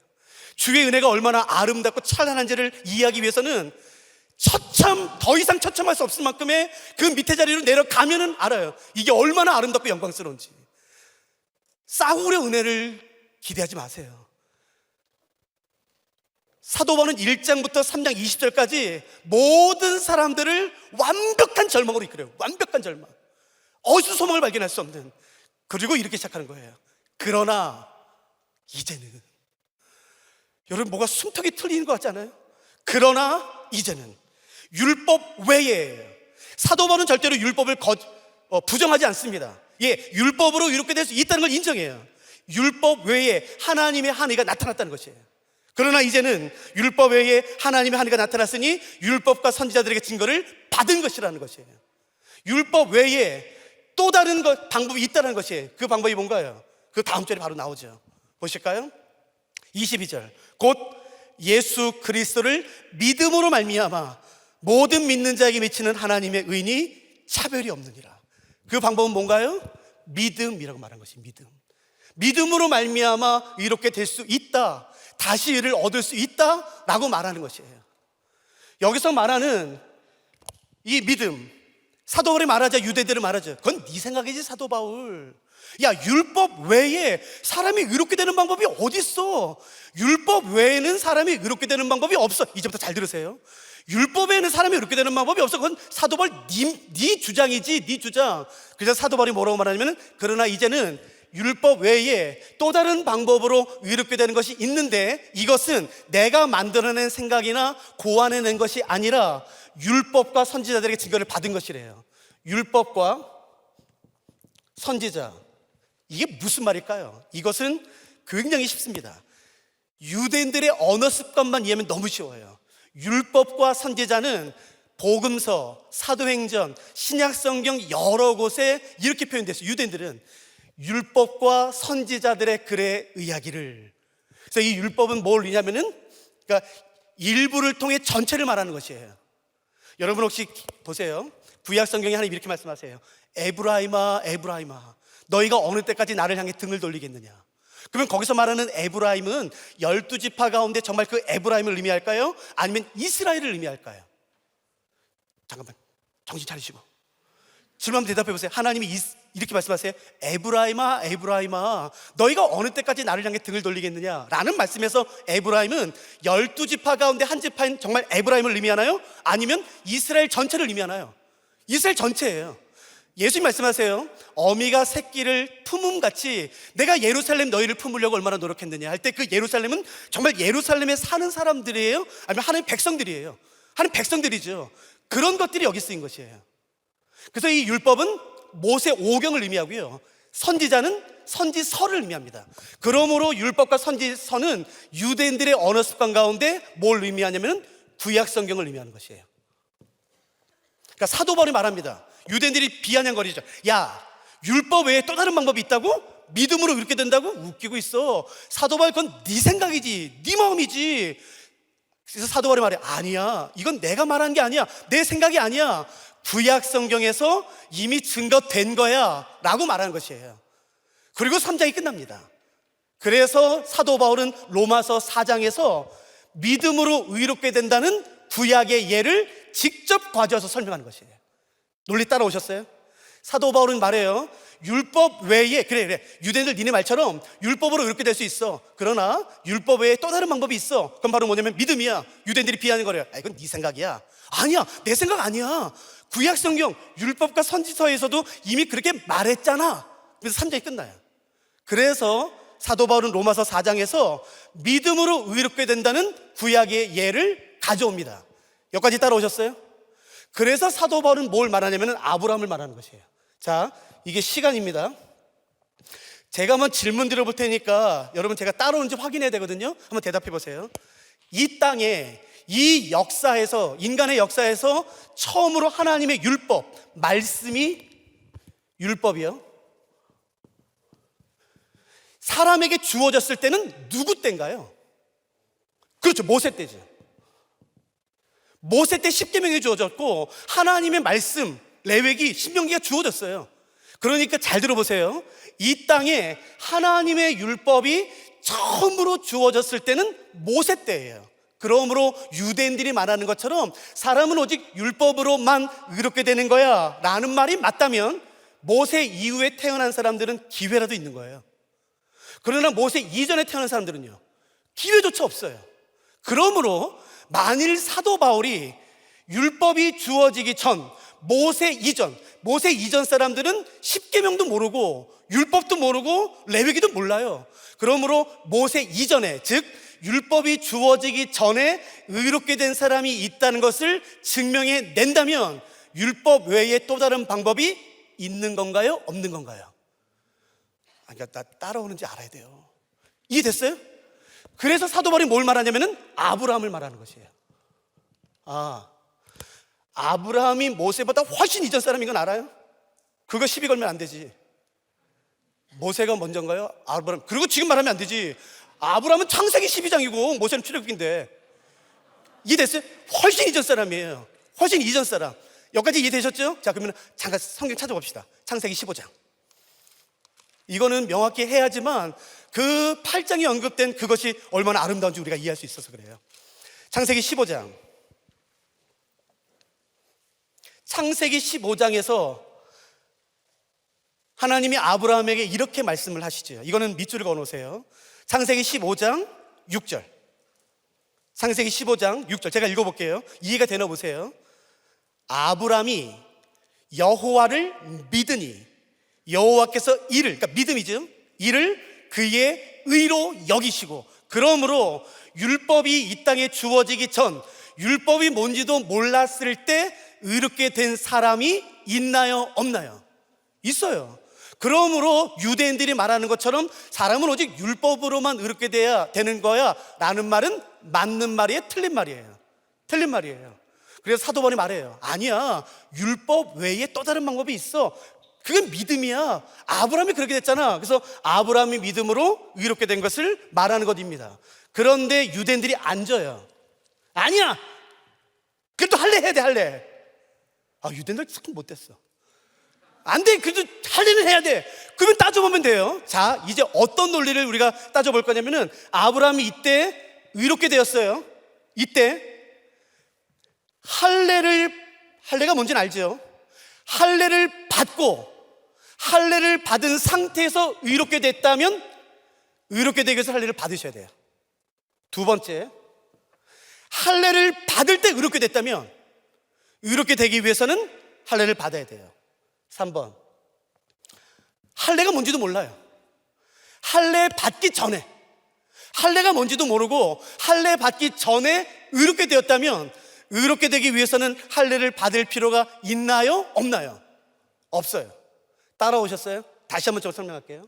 주의 은혜가 얼마나 아름답고 찬란한지를 이해하기 위해서는 더 이상 처참할 수 없을 만큼의 그 밑에 자리로 내려가면은 알아요. 이게 얼마나 아름답고 영광스러운지. 싸구려 은혜를 기대하지 마세요. 사도 바울은 1장부터 3장 20절까지 모든 사람들을 완벽한 절망으로 이끌어요. 완벽한 절망. 어디서 소망을 발견할 수 없는. 그리고 이렇게 시작하는 거예요. 그러나 이제는. 여러분, 뭐가 숨통이 틀리는 것 같지 않아요? 그러나 이제는 율법 외에. 사도 바울은 절대로 율법을 부정하지 않습니다. 예, 율법으로 이렇게 될 수 있다는 걸 인정해요. 율법 외에 하나님의 한 의가 나타났다는 것이에요. 그러나 이제는 율법 외에 하나님의 한 의가 나타났으니 율법과 선지자들에게 증거를 받은 것이라는 것이에요. 율법 외에 또 다른 방법이 있다는 것이에요. 그 방법이 뭔가요? 그 다음 절에 바로 나오죠. 보실까요? 22절. 곧 예수 그리스도를 믿음으로 말미암아 모든 믿는 자에게 미치는 하나님의 의인이 차별이 없느니라. 그 방법은 뭔가요? 믿음이라고 말한 것이 믿음. 믿음으로 말미암아 이렇게 될 수 있다. 다시 의를 얻을 수 있다라고 말하는 것이에요. 여기서 말하는 이 믿음, 사도 바울이 말하자 유대인들을 말하죠. 그건 네 생각이지 사도 바울. 야, 율법 외에 사람이 의롭게 되는 방법이 어디 있어? 율법 외에는 사람이 의롭게 되는 방법이 없어. 이제부터 잘 들으세요. 율법 외에는 사람이 의롭게 되는 방법이 없어. 그건 사도 바울 네 주장이지, 네 주장. 그래서 사도 바울이 뭐라고 말하냐면, 그러나 이제는 율법 외에 또 다른 방법으로 의롭게 되는 것이 있는데 이것은 내가 만들어낸 생각이나 고안해낸 것이 아니라 율법과 선지자들에게 증거를 받은 것이래요. 율법과 선지자, 이게 무슨 말일까요? 이것은 굉장히 쉽습니다. 유대인들의 언어 습관만 이해하면 너무 쉬워요. 율법과 선지자는 복음서, 사도행전, 신약성경 여러 곳에 이렇게 표현됐어요. 유대인들은 율법과 선지자들의 글에 의하기를. 그래서 이 율법은 뭘 의냐면은, 그러니까 일부를 통해 전체를 말하는 것이에요. 여러분 혹시 보세요. 구약 성경에 하나님 이렇게 말씀하세요. 에브라임아, 에브라임아, 너희가 어느 때까지 나를 향해 등을 돌리겠느냐. 그러면 거기서 말하는 에브라임은 12지파 가운데 정말 그 에브라임을 의미할까요? 아니면 이스라엘을 의미할까요? 잠깐만, 정신 차리시고 질문 한번 대답해 보세요. 하나님이 이렇게 말씀하세요. 에브라임아, 에브라임아, 너희가 어느 때까지 나를 향해 등을 돌리겠느냐 라는 말씀에서 에브라임은 12지파 가운데 한 지파인 정말 에브라임을 의미하나요? 아니면 이스라엘 전체를 의미하나요? 이스라엘 전체예요. 예수님 말씀하세요. 어미가 새끼를 품음같이 내가 예루살렘 너희를 품으려고 얼마나 노력했느냐 할 때 그 예루살렘은 정말 예루살렘에 사는 사람들이에요? 아니면 하나님 백성들이에요? 하나님 백성들이죠. 그런 것들이 여기 쓰인 것이에요. 그래서 이 율법은 모세 오경을 의미하고요, 선지자는 선지서를 의미합니다. 그러므로 율법과 선지서는 유대인들의 언어 습관 가운데 뭘 의미하냐면 구약 성경을 의미하는 것이에요. 그러니까 사도 바울이 말합니다. 유대인들이 비아냥거리죠. 야, 율법 외에 또 다른 방법이 있다고? 믿음으로 이렇게 된다고? 웃기고 있어. 사도 바울, 그건 네 생각이지, 네 마음이지. 그래서 사도 바울이 말해, 아니야, 이건 내가 말한 게 아니야, 내 생각이 아니야, 구약 성경에서 이미 증거된 거야 라고 말하는 것이에요. 그리고 3장이 끝납니다. 그래서 사도 바울은 로마서 4장에서 믿음으로 의롭게 된다는 구약의 예를 직접 가져와서 설명하는 것이에요. 논리 따라오셨어요? 사도 바울은 말해요. 율법 외에, 그래 유대인들 니네 말처럼 율법으로 의롭게 될 수 있어. 그러나 율법 외에 또 다른 방법이 있어. 그건 바로 뭐냐면 믿음이야. 유대인들이 비아냥거려요. 이건 네 생각이야. 아니야, 내 생각 아니야. 구약 성경 율법과 선지서에서도 이미 그렇게 말했잖아. 그래서 3장이 끝나요. 그래서 사도 바울은 로마서 4장에서 믿음으로 의롭게 된다는 구약의 예를 가져옵니다. 여기까지 따라오셨어요? 그래서 사도 바울은 뭘 말하냐면 아브라함을 말하는 것이에요. 자, 이게 시간입니다. 제가 한번 질문 드려볼 테니까 여러분 제가 따라오는지 확인해야 되거든요. 한번 대답해 보세요. 이 땅에, 이 역사에서, 인간의 역사에서 처음으로 하나님의 율법, 말씀이 율법이요, 사람에게 주어졌을 때는 누구 때인가요? 그렇죠, 모세 때죠. 모세 때 십계명이 주어졌고 하나님의 말씀, 레위기, 신명기가 주어졌어요. 그러니까 잘 들어보세요. 이 땅에 하나님의 율법이 처음으로 주어졌을 때는 모세 때예요. 그러므로 유대인들이 말하는 것처럼 사람은 오직 율법으로만 의롭게 되는 거야 라는 말이 맞다면 모세 이후에 태어난 사람들은 기회라도 있는 거예요. 그러나 모세 이전에 태어난 사람들은요, 기회조차 없어요. 그러므로 만일 사도 바울이 율법이 주어지기 전, 모세 이전 사람들은 십계명도 모르고 율법도 모르고 레위기도 몰라요. 그러므로 모세 이전에, 즉 율법이 주어지기 전에 의롭게 된 사람이 있다는 것을 증명해 낸다면 율법 외에 또 다른 방법이 있는 건가요? 없는 건가요? 그러니까 나 따라오는지 알아야 돼요. 이해됐어요? 그래서 사도 바울이 뭘 말하냐면은 아브라함을 말하는 것이에요. 아브라함이 모세보다 훨씬 이전 사람인 건 알아요? 그거 시비 걸면 안 되지. 모세가 먼저인가요? 아브라함. 그리고 지금 말하면 안 되지. 아브라함은 창세기 12장이고 모세는 출애굽기인데. 이해됐어요? 훨씬 이전 사람이에요. 훨씬 이전 사람. 여기까지 이해되셨죠? 자, 그러면 잠깐 성경 찾아봅시다. 창세기 15장. 이거는 명확히 해야지만 그 8장에 언급된 그것이 얼마나 아름다운지 우리가 이해할 수 있어서 그래요. 창세기 15장. 창세기 15장에서 하나님이 아브라함에게 이렇게 말씀을 하시죠. 이거는 밑줄을 그어놓으세요. 창세기 15장 6절. 창세기 15장 6절. 제가 읽어볼게요. 이해가 되나 보세요. 아브라함이 여호와를 믿으니 여호와께서 이를, 그러니까 믿음이죠, 이를 그의 의로 여기시고, 그러므로 율법이 이 땅에 주어지기 전, 율법이 뭔지도 몰랐을 때 의롭게 된 사람이 있나요? 없나요? 있어요. 그러므로 유대인들이 말하는 것처럼 사람은 오직 율법으로만 의롭게 돼야 되는 거야 라는 말은 맞는 말이에요? 틀린 말이에요? 틀린 말이에요. 그래서 사도 바울이 말해요. 아니야, 율법 외에 또 다른 방법이 있어. 그건 믿음이야. 아브라함이 그렇게 됐잖아. 그래서 아브라함이 믿음으로 의롭게 된 것을 말하는 것입니다. 그런데 유대인들이 안 져요. 아니야, 그래도 할래 해야 돼, 할래. 유대인들 참 못됐어. 안 돼, 그래도 할래는 해야 돼. 그러면 따져보면 돼요. 자, 이제 어떤 논리를 우리가 따져볼 거냐면은 아브라함이 이때 의롭게 되었어요. 이때 할례가 뭔지는 알죠? 할례를 받고 할례를 받은 상태에서 의롭게 됐다면 의롭게 되기 위해서 할례를 받으셔야 돼요. 두 번째, 할례를 받을 때 의롭게 됐다면 의롭게 되기 위해서는 할례를 받아야 돼요. 3번. 할례가 뭔지도 몰라요. 할례 받기 전에, 할례가 뭔지도 모르고 할례 받기 전에 의롭게 되었다면 의롭게 되기 위해서는 할례를 받을 필요가 있나요? 없나요? 없어요. 따라오셨어요? 다시 한번 좀 설명할게요.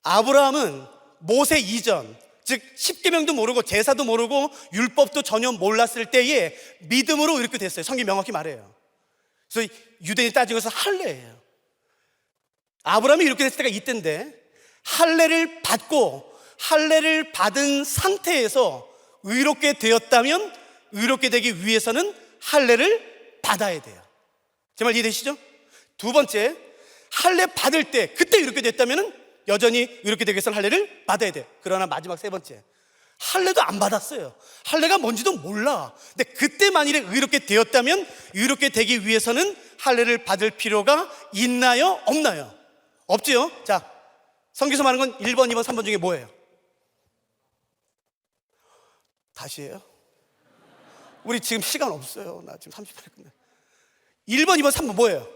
아브라함은 모세 이전, 즉 십계명도 모르고 제사도 모르고 율법도 전혀 몰랐을 때에 믿음으로 이렇게 됐어요. 성경이 명확히 말해요. 그래서 유대인이 따지고서 할례예요. 아브라함이 이렇게 됐을 때가 이때인데, 할례를 받고 할례를 받은 상태에서 의롭게 되었다면 의롭게 되기 위해서는 할례를 받아야 돼요. 제 말 이해되시죠? 두 번째, 할례 받을 때 그때 의롭게 됐다면 여전히 의롭게 되기 위해서는 할례를 받아야 돼요. 그러나 마지막 세 번째, 할례도 안 받았어요. 할례가 뭔지도 몰라. 근데 그때 만일에 의롭게 되었다면 의롭게 되기 위해서는 할례를 받을 필요가 있나요? 없나요? 없지요? 자, 성경에서 말하는 건 1번, 2번, 3번 중에 뭐예요? 다시 해요? 우리 지금 시간 없어요. 나 지금 30분에 끝내. 1번, 2번, 3번 뭐예요?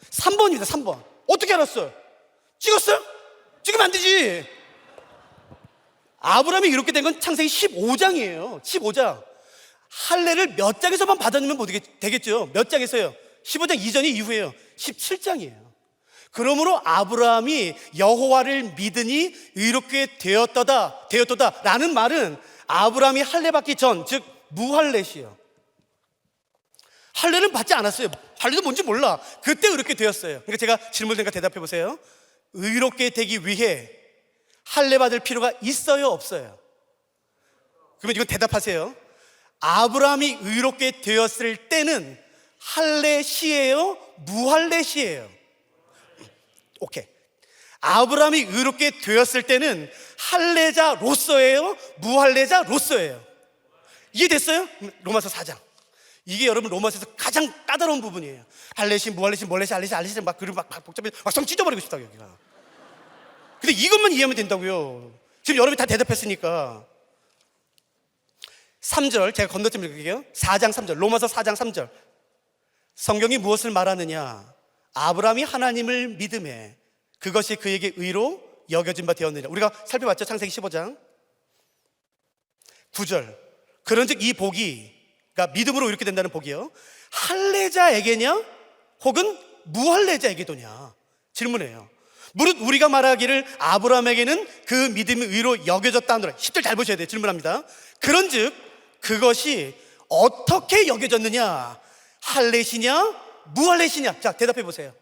3번입니다. 3번. 어떻게 알았어요? 찍었어요? 찍으면 안 되지. 아브라함이 이렇게 된 건 창세기 15장이에요 15장. 할례를 몇 장에서만 받아주면 뭐 되겠죠? 몇 장에서요? 15장 이전이 이후에요. 17장이에요 그러므로 아브라함이 여호와를 믿으니 의롭게 되었도다 라는 말은 아브라함이 할례 받기 전, 즉 무할례시요. 할례는 받지 않았어요. 할례도 뭔지 몰라. 그때 의롭게 되었어요. 그러니까 제가 질문드리니까 대답해 보세요. 의롭게 되기 위해 할례 받을 필요가 있어요, 없어요? 그러면 이건 대답하세요. 아브라함이 의롭게 되었을 때는 할례 시예요, 무할례 시예요? 오케이. 아브라함이 의롭게 되었을 때는 할례자로서예요, 무할례자로서예요? 이해됐어요? 로마서 4장. 이게 여러분 로마서에서 가장 까다로운 부분이에요. 할례시, 무할례시, 뭘례시, 할례시, 할례시 막 그리고 막 복잡해 막 성 찢어버리고 싶다 여기가. 근데 이것만 이해하면 된다고요. 지금 여러분이 다 대답했으니까. 3절 제가 건너뛰어 읽을게요. 4장 3절, 로마서 4장 3절. 성경이 무엇을 말하느냐? 아브라함이 하나님을 믿음에 그것이 그에게 의로 여겨진 바 되었느냐. 우리가 살펴봤죠. 창세기 15장 9절. 그런즉 이 복이, 그러니까 믿음으로 이렇게 된다는 복이요, 할례자에게냐 혹은 무할례자에게도냐 질문해요. 무릇 우리가 말하기를 아브라함에게는 그 믿음이 의로 여겨졌다 하노라. 10절 잘 보셔야 돼요. 질문합니다. 그런즉 그것이 어떻게 여겨졌느냐? 할례시냐 무할례시냐? 자, 대답해 보세요.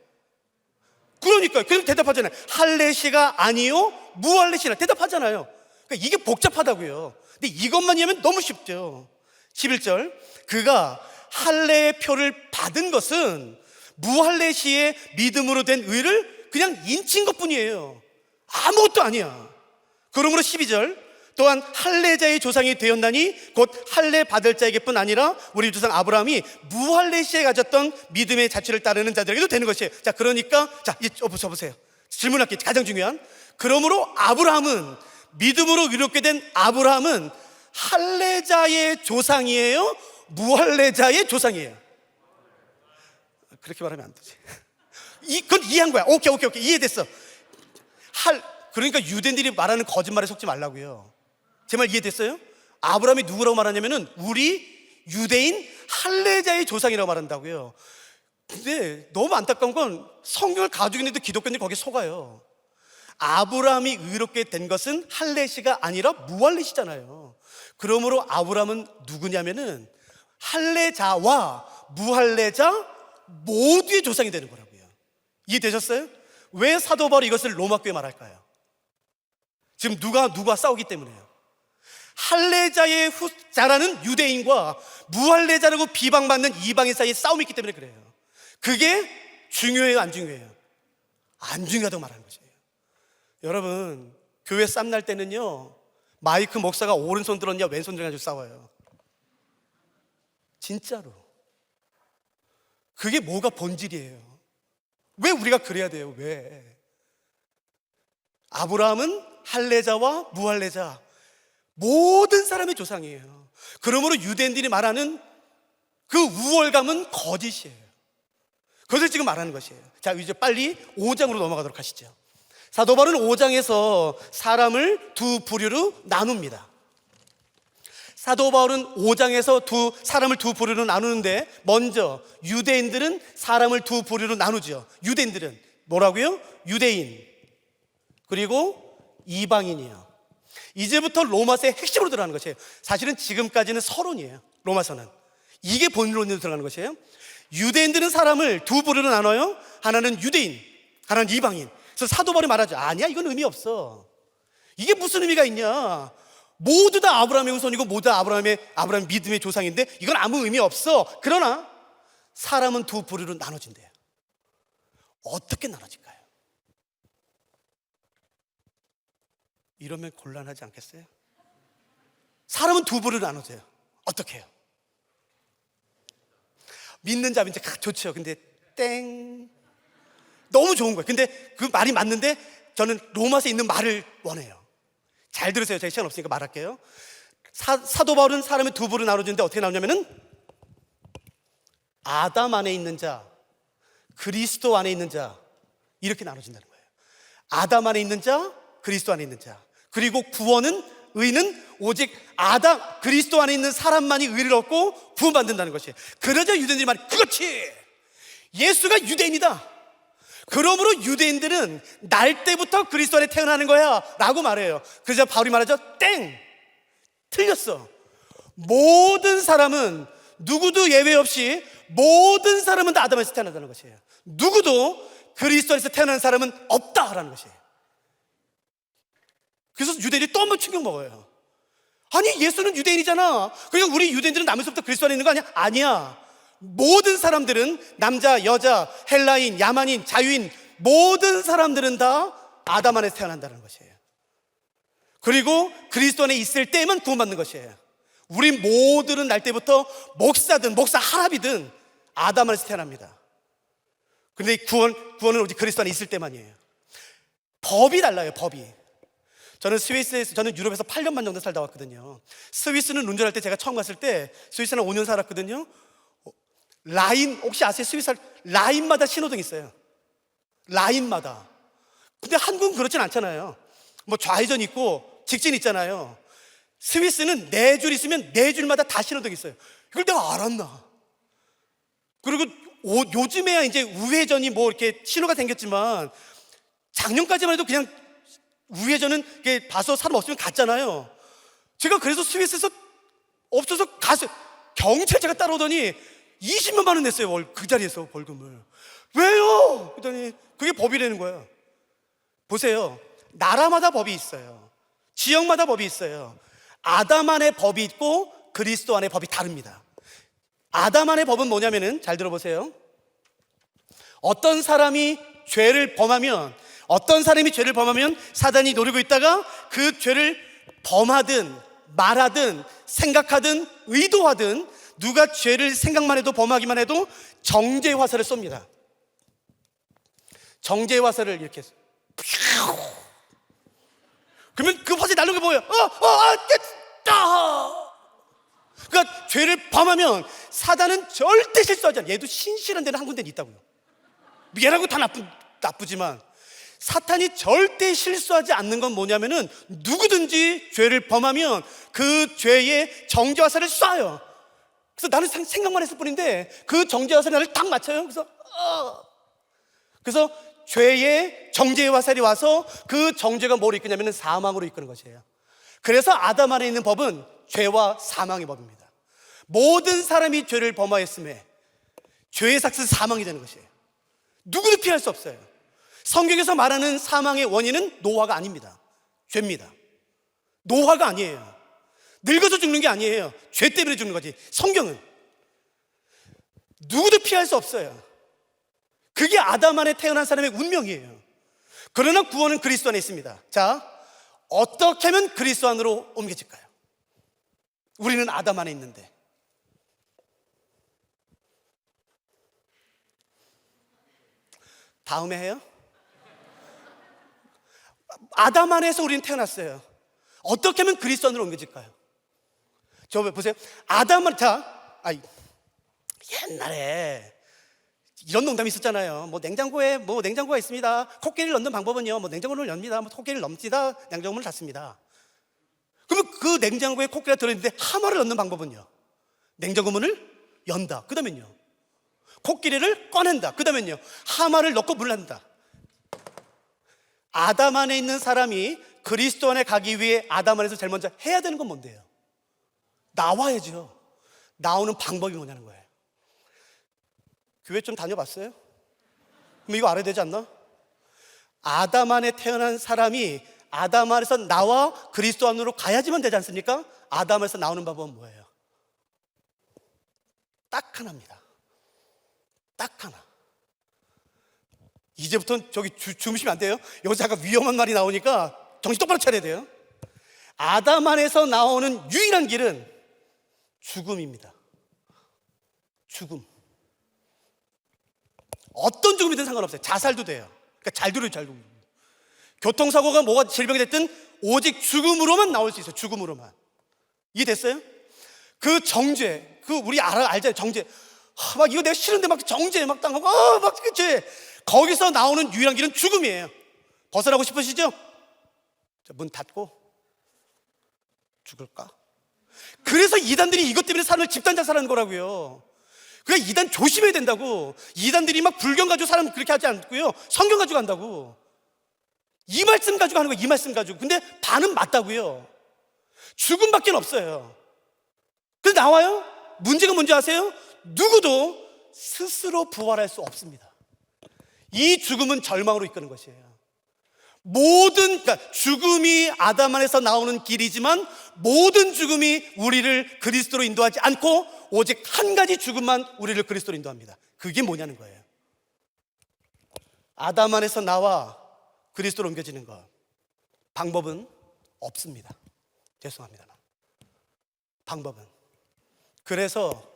그러니까요. 그럼 대답하잖아요. 할례시가 아니요 무할례시냐 대답하잖아요. 그러니까 이게 복잡하다고요. 근데 이것만 이해하면 너무 쉽죠. 11절. 그가 할례의 표를 받은 것은 무할례시의 믿음으로 된 의를 그냥 인친 것뿐이에요. 아무것도 아니야. 그러므로 12절. 또한 할례자의 조상이 되었나니 곧 할례 받을 자에게뿐 아니라 우리 조상 아브라함이 무할례시에 가졌던 믿음의 자취를 따르는 자들에게도 되는 것이에요. 자, 그러니까 자, 보세요. 질문할게요. 가장 중요한. 그러므로 아브라함은, 믿음으로 의롭게 된 아브라함은 할례자의 조상이에요, 무할례자의 조상이에요? 그렇게 말하면 안 되지. 그건 이해한 거야. 오케이. 이해됐어. 그러니까 유대인들이 말하는 거짓말에 속지 말라고요. 제 말 이해됐어요? 아브라함이 누구라고 말하냐면은 우리 유대인 할례자의 조상이라고 말한다고요. 근데 너무 안타까운 건 성경을 가지고 있는데 기독교인들이 거기에 속아요. 아브라함이 의롭게 된 것은 할례시가 아니라 무할례시잖아요. 그러므로 아브라함은 누구냐면은 할례자와 무할례자 모두의 조상이 되는 거라고요. 이해되셨어요? 왜 사도 바울이 이것을 로마 교회에 말할까요? 지금 누가 싸우기 때문에요. 할례자의 후자라는 유대인과 무할례자라고 비방받는 이방인 사이에 싸움이 있기 때문에 그래요. 그게 중요해요, 안 중요해요? 안 중요하다고 말하는 거죠. 여러분, 교회 쌈 날 때는요, 마이크 목사가 오른손 들었냐 왼손 들었냐 가지고 싸워요. 진짜로. 그게 뭐가 본질이에요? 왜 우리가 그래야 돼요? 왜? 아브라함은 할례자와 무할례자 모든 사람의 조상이에요. 그러므로 유대인들이 말하는 그 우월감은 거짓이에요. 그것을 지금 말하는 것이에요. 자, 이제 빨리 5장으로 넘어가도록 하시죠. 사도 바울은 5장에서 사람을 두 부류로 나눕니다. 사도 바울은 5장에서 사람을 두 부류로 나누는데, 먼저 유대인들은 사람을 두 부류로 나누죠. 유대인들은 뭐라고요? 유대인, 그리고 이방인이요. 이제부터 로마서의 핵심으로 들어가는 것이에요. 사실은 지금까지는 서론이에요. 로마서는 이게 본론으로 들어가는 것이에요. 유대인들은 사람을 두 부류로 나눠요. 하나는 유대인, 하나는 이방인. 그래서 사도 바울이 말하죠. 아니야, 이건 의미 없어. 이게 무슨 의미가 있냐? 모두 다 아브라함의 후손이고 모두 다 아브라함 믿음의 조상인데 이건 아무 의미 없어. 그러나 사람은 두 부류로 나눠진대요. 어떻게 나눠질까요? 이러면 곤란하지 않겠어요? 사람은 두 부류로 나눠져요. 어떻게 해요? 믿는 자면 이제 좋죠. 근데 땡, 너무 좋은 거예요. 근데 그 말이 맞는데 저는 로마서에 있는 말을 원해요. 잘 들으세요. 제가 시간 없으니까 말할게요. 사도 바울은 사람의 두 부류로 나눠지는데 어떻게 나오냐면은 아담 안에 있는 자, 그리스도 안에 있는 자, 이렇게 나눠진다는 거예요. 아담 안에 있는 자, 그리스도 안에 있는 자. 그리고 구원은, 의는 오직 그리스도 안에 있는 사람만이 의를 얻고 구원받는다는 것이에요. 그러자 유대인들이 말해, 그렇지, 예수가 유대인이다. 그러므로 유대인들은 날 때부터 그리스도 안에 태어나는 거야 라고 말해요. 그래서 바울이 말하죠. 땡, 틀렸어. 모든 사람은, 누구도 예외 없이 모든 사람은 다 아담에서 태어난다는 것이에요. 누구도 그리스도 안에서 태어난 사람은 없다라는 것이에요. 그래서 유대인들이 또 한 번 충격 먹어요. 아니, 예수는 유대인이잖아. 그러니까 우리 유대인들은 남에서부터 그리스도 안에 있는 거 아니야? 아니야. 모든 사람들은, 남자, 여자, 헬라인, 야만인, 자유인, 모든 사람들은 다 아담 안에서 태어난다는 것이에요. 그리고 그리스도 안에 있을 때만 구원받는 것이에요. 우리 모두는 날 때부터 목사든 목사 할아비든 아담 안에서 태어납니다. 근데 구원은 오직 그리스도 안에 있을 때만이에요. 법이 달라요. 법이. 저는 유럽에서 8년만 정도 살다 왔거든요. 스위스는 운전할 때, 제가 처음 갔을 때 스위스는 5년 살았거든요. 라인, 혹시 아세요? 스위스 라인마다 신호등이 있어요. 라인마다. 근데 한국은 그렇진 않잖아요. 뭐 좌회전 있고 직진 있잖아요. 스위스는 4줄 있으면 4줄마다 다 신호등이 있어요. 이걸 내가 알았나? 그리고 요즘에야 이제 우회전이 뭐 이렇게 신호가 생겼지만 작년까지만 해도 그냥 우회전은 이렇게 봐서 사람 없으면 갔잖아요. 제가 그래서 스위스에서 없어서 갔어요. 경찰차가 따라오더니 20만 원 냈어요. 그 자리에서 벌금을. 왜요? 그랬더니 그게 법이라는 거예요. 보세요. 나라마다 법이 있어요. 지역마다 법이 있어요. 아담 안에 법이 있고 그리스도 안에 법이 다릅니다. 아담 안의 법은 뭐냐면은, 잘 들어보세요. 어떤 사람이 죄를 범하면 사단이 노리고 있다가 그 죄를 범하든 말하든 생각하든 의도하든, 누가 죄를 생각만 해도 범하기만 해도 정죄 화살을 쏩니다. 정죄 화살을 이렇게 해서 그러면 그 화살이 날는 게 뭐예요? 그러니까 죄를 범하면 사단은 절대 실수하지 않아요. 얘도 신실한 데는 한 군데는 있다고요. 얘라고 다 나쁘지만 사탄이 절대 실수하지 않는 건 뭐냐면은, 누구든지 죄를 범하면 그 죄의 정죄 화살을 쏴요. 그래서 나는 생각만 했을 뿐인데 그 정죄 화살이 나를 딱 맞춰요. 그래서 죄의 정죄의 화살이 와서 그 정죄가 뭐로 이끄냐면 사망으로 이끄는 것이에요. 그래서 아담 안에 있는 법은 죄와 사망의 법입니다. 모든 사람이 죄를 범하였음에 죄의 삭은 사망이 되는 것이에요. 누구도 피할 수 없어요. 성경에서 말하는 사망의 원인은 노화가 아닙니다. 죄입니다. 노화가 아니에요. 늙어서 죽는 게 아니에요. 죄 때문에 죽는 거지. 성경은 누구도 피할 수 없어요. 그게 아담 안에 태어난 사람의 운명이에요. 그러나 구원은 그리스도 안에 있습니다. 자, 어떻게 하면 그리스도 안으로 옮겨질까요? 우리는 아담 안에 있는데. 다음에 해요? 아담 안에서 우리는 태어났어요. 어떻게 하면 그리스도 안으로 옮겨질까요? 저 보세요. 옛날에 이런 농담이 있었잖아요. 뭐 냉장고에 뭐 냉장고가 있습니다. 코끼리를 넣는 방법은요, 뭐 냉장고를 엽니다. 뭐 코끼리를 넘지다 냉장고를 닫습니다. 그러면 그 냉장고에 코끼리가 들어있는데 하마를 넣는 방법은요, 냉장고 문을 연다. 그 다음엔요, 코끼리를 꺼낸다. 그 다음엔요, 하마를 넣고 물을 닫는다. 아담 안에 있는 사람이 그리스도 안에 가기 위해 아담 안에서 제일 먼저 해야 되는 건 뭔데요? 나와야죠. 나오는 방법이 뭐냐는 거예요. 교회 좀 다녀봤어요? 그럼 이거 알아야 되지 않나? 아담 안에 태어난 사람이 아담 안에서 나와 그리스도 안으로 가야지만 되지 않습니까? 아담 안에서 나오는 방법은 뭐예요? 딱 하나입니다. 딱 하나. 이제부터는 저기 주무시면 안 돼요. 여기서 잠깐 위험한 말이 나오니까 정신 똑바로 차려야 돼요. 아담 안에서 나오는 유일한 길은 죽음입니다. 죽음. 어떤 죽음이든 상관없어요. 자살도 돼요. 그러니까 잘 들어요, 잘 들어요. 교통사고가 뭐가 질병이 됐든 오직 죽음으로만 나올 수 있어요. 죽음으로만. 이해됐어요? 그 정죄, 그 우리 알잖아요. 정죄. 막 이거 내가 싫은데 막 정죄 막 당하고 막 그치. 거기서 나오는 유일한 길은 죽음이에요. 벗어나고 싶으시죠? 자, 문 닫고 죽을까? 그래서 이단들이 이것 때문에 사람을 집단 자살하는 거라고요. 그러니까 이단 조심해야 된다고. 이단들이 막 불경 가지고 사람 그렇게 하지 않고요, 성경 가지고 한다고. 이 말씀 가지고 하는 거예요. 이 말씀 가지고. 근데 반은 맞다고요. 죽음밖에 없어요. 그래서 나와요. 문제가 뭔지 아세요? 누구도 스스로 부활할 수 없습니다. 이 죽음은 절망으로 이끄는 것이에요. 그러니까 죽음이 아담 안에서 나오는 길이지만 모든 죽음이 우리를 그리스도로 인도하지 않고 오직 한 가지 죽음만 우리를 그리스도로 인도합니다. 그게 뭐냐는 거예요. 아담 안에서 나와 그리스도로 옮겨지는 것, 방법은 없습니다. 죄송합니다. 방법은. 그래서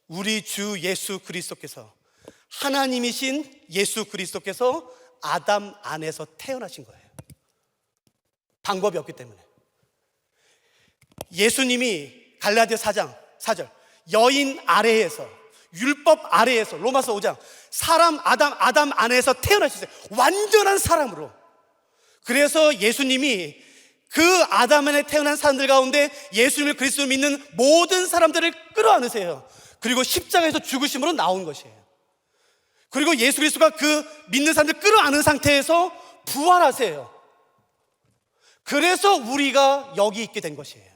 우리 주 예수 그리스도께서, 하나님이신 예수 그리스도께서 아담 안에서 태어나신 거예요. 방법이 없기 때문에. 예수님이 갈라디아 4장 4절 여인 아래에서, 율법 아래에서, 로마서 5장 사람 아담 안에서 태어나셨어요. 완전한 사람으로. 그래서 예수님이 그 아담 안에 태어난 사람들 가운데 예수님을 그리스도로 믿는 모든 사람들을 끌어안으세요. 그리고 십자가에서 죽으심으로 나온 것이에요. 그리고 예수 그리스도가 그 믿는 사람들 끌어안은 상태에서 부활하세요. 그래서 우리가 여기 있게 된 것이에요.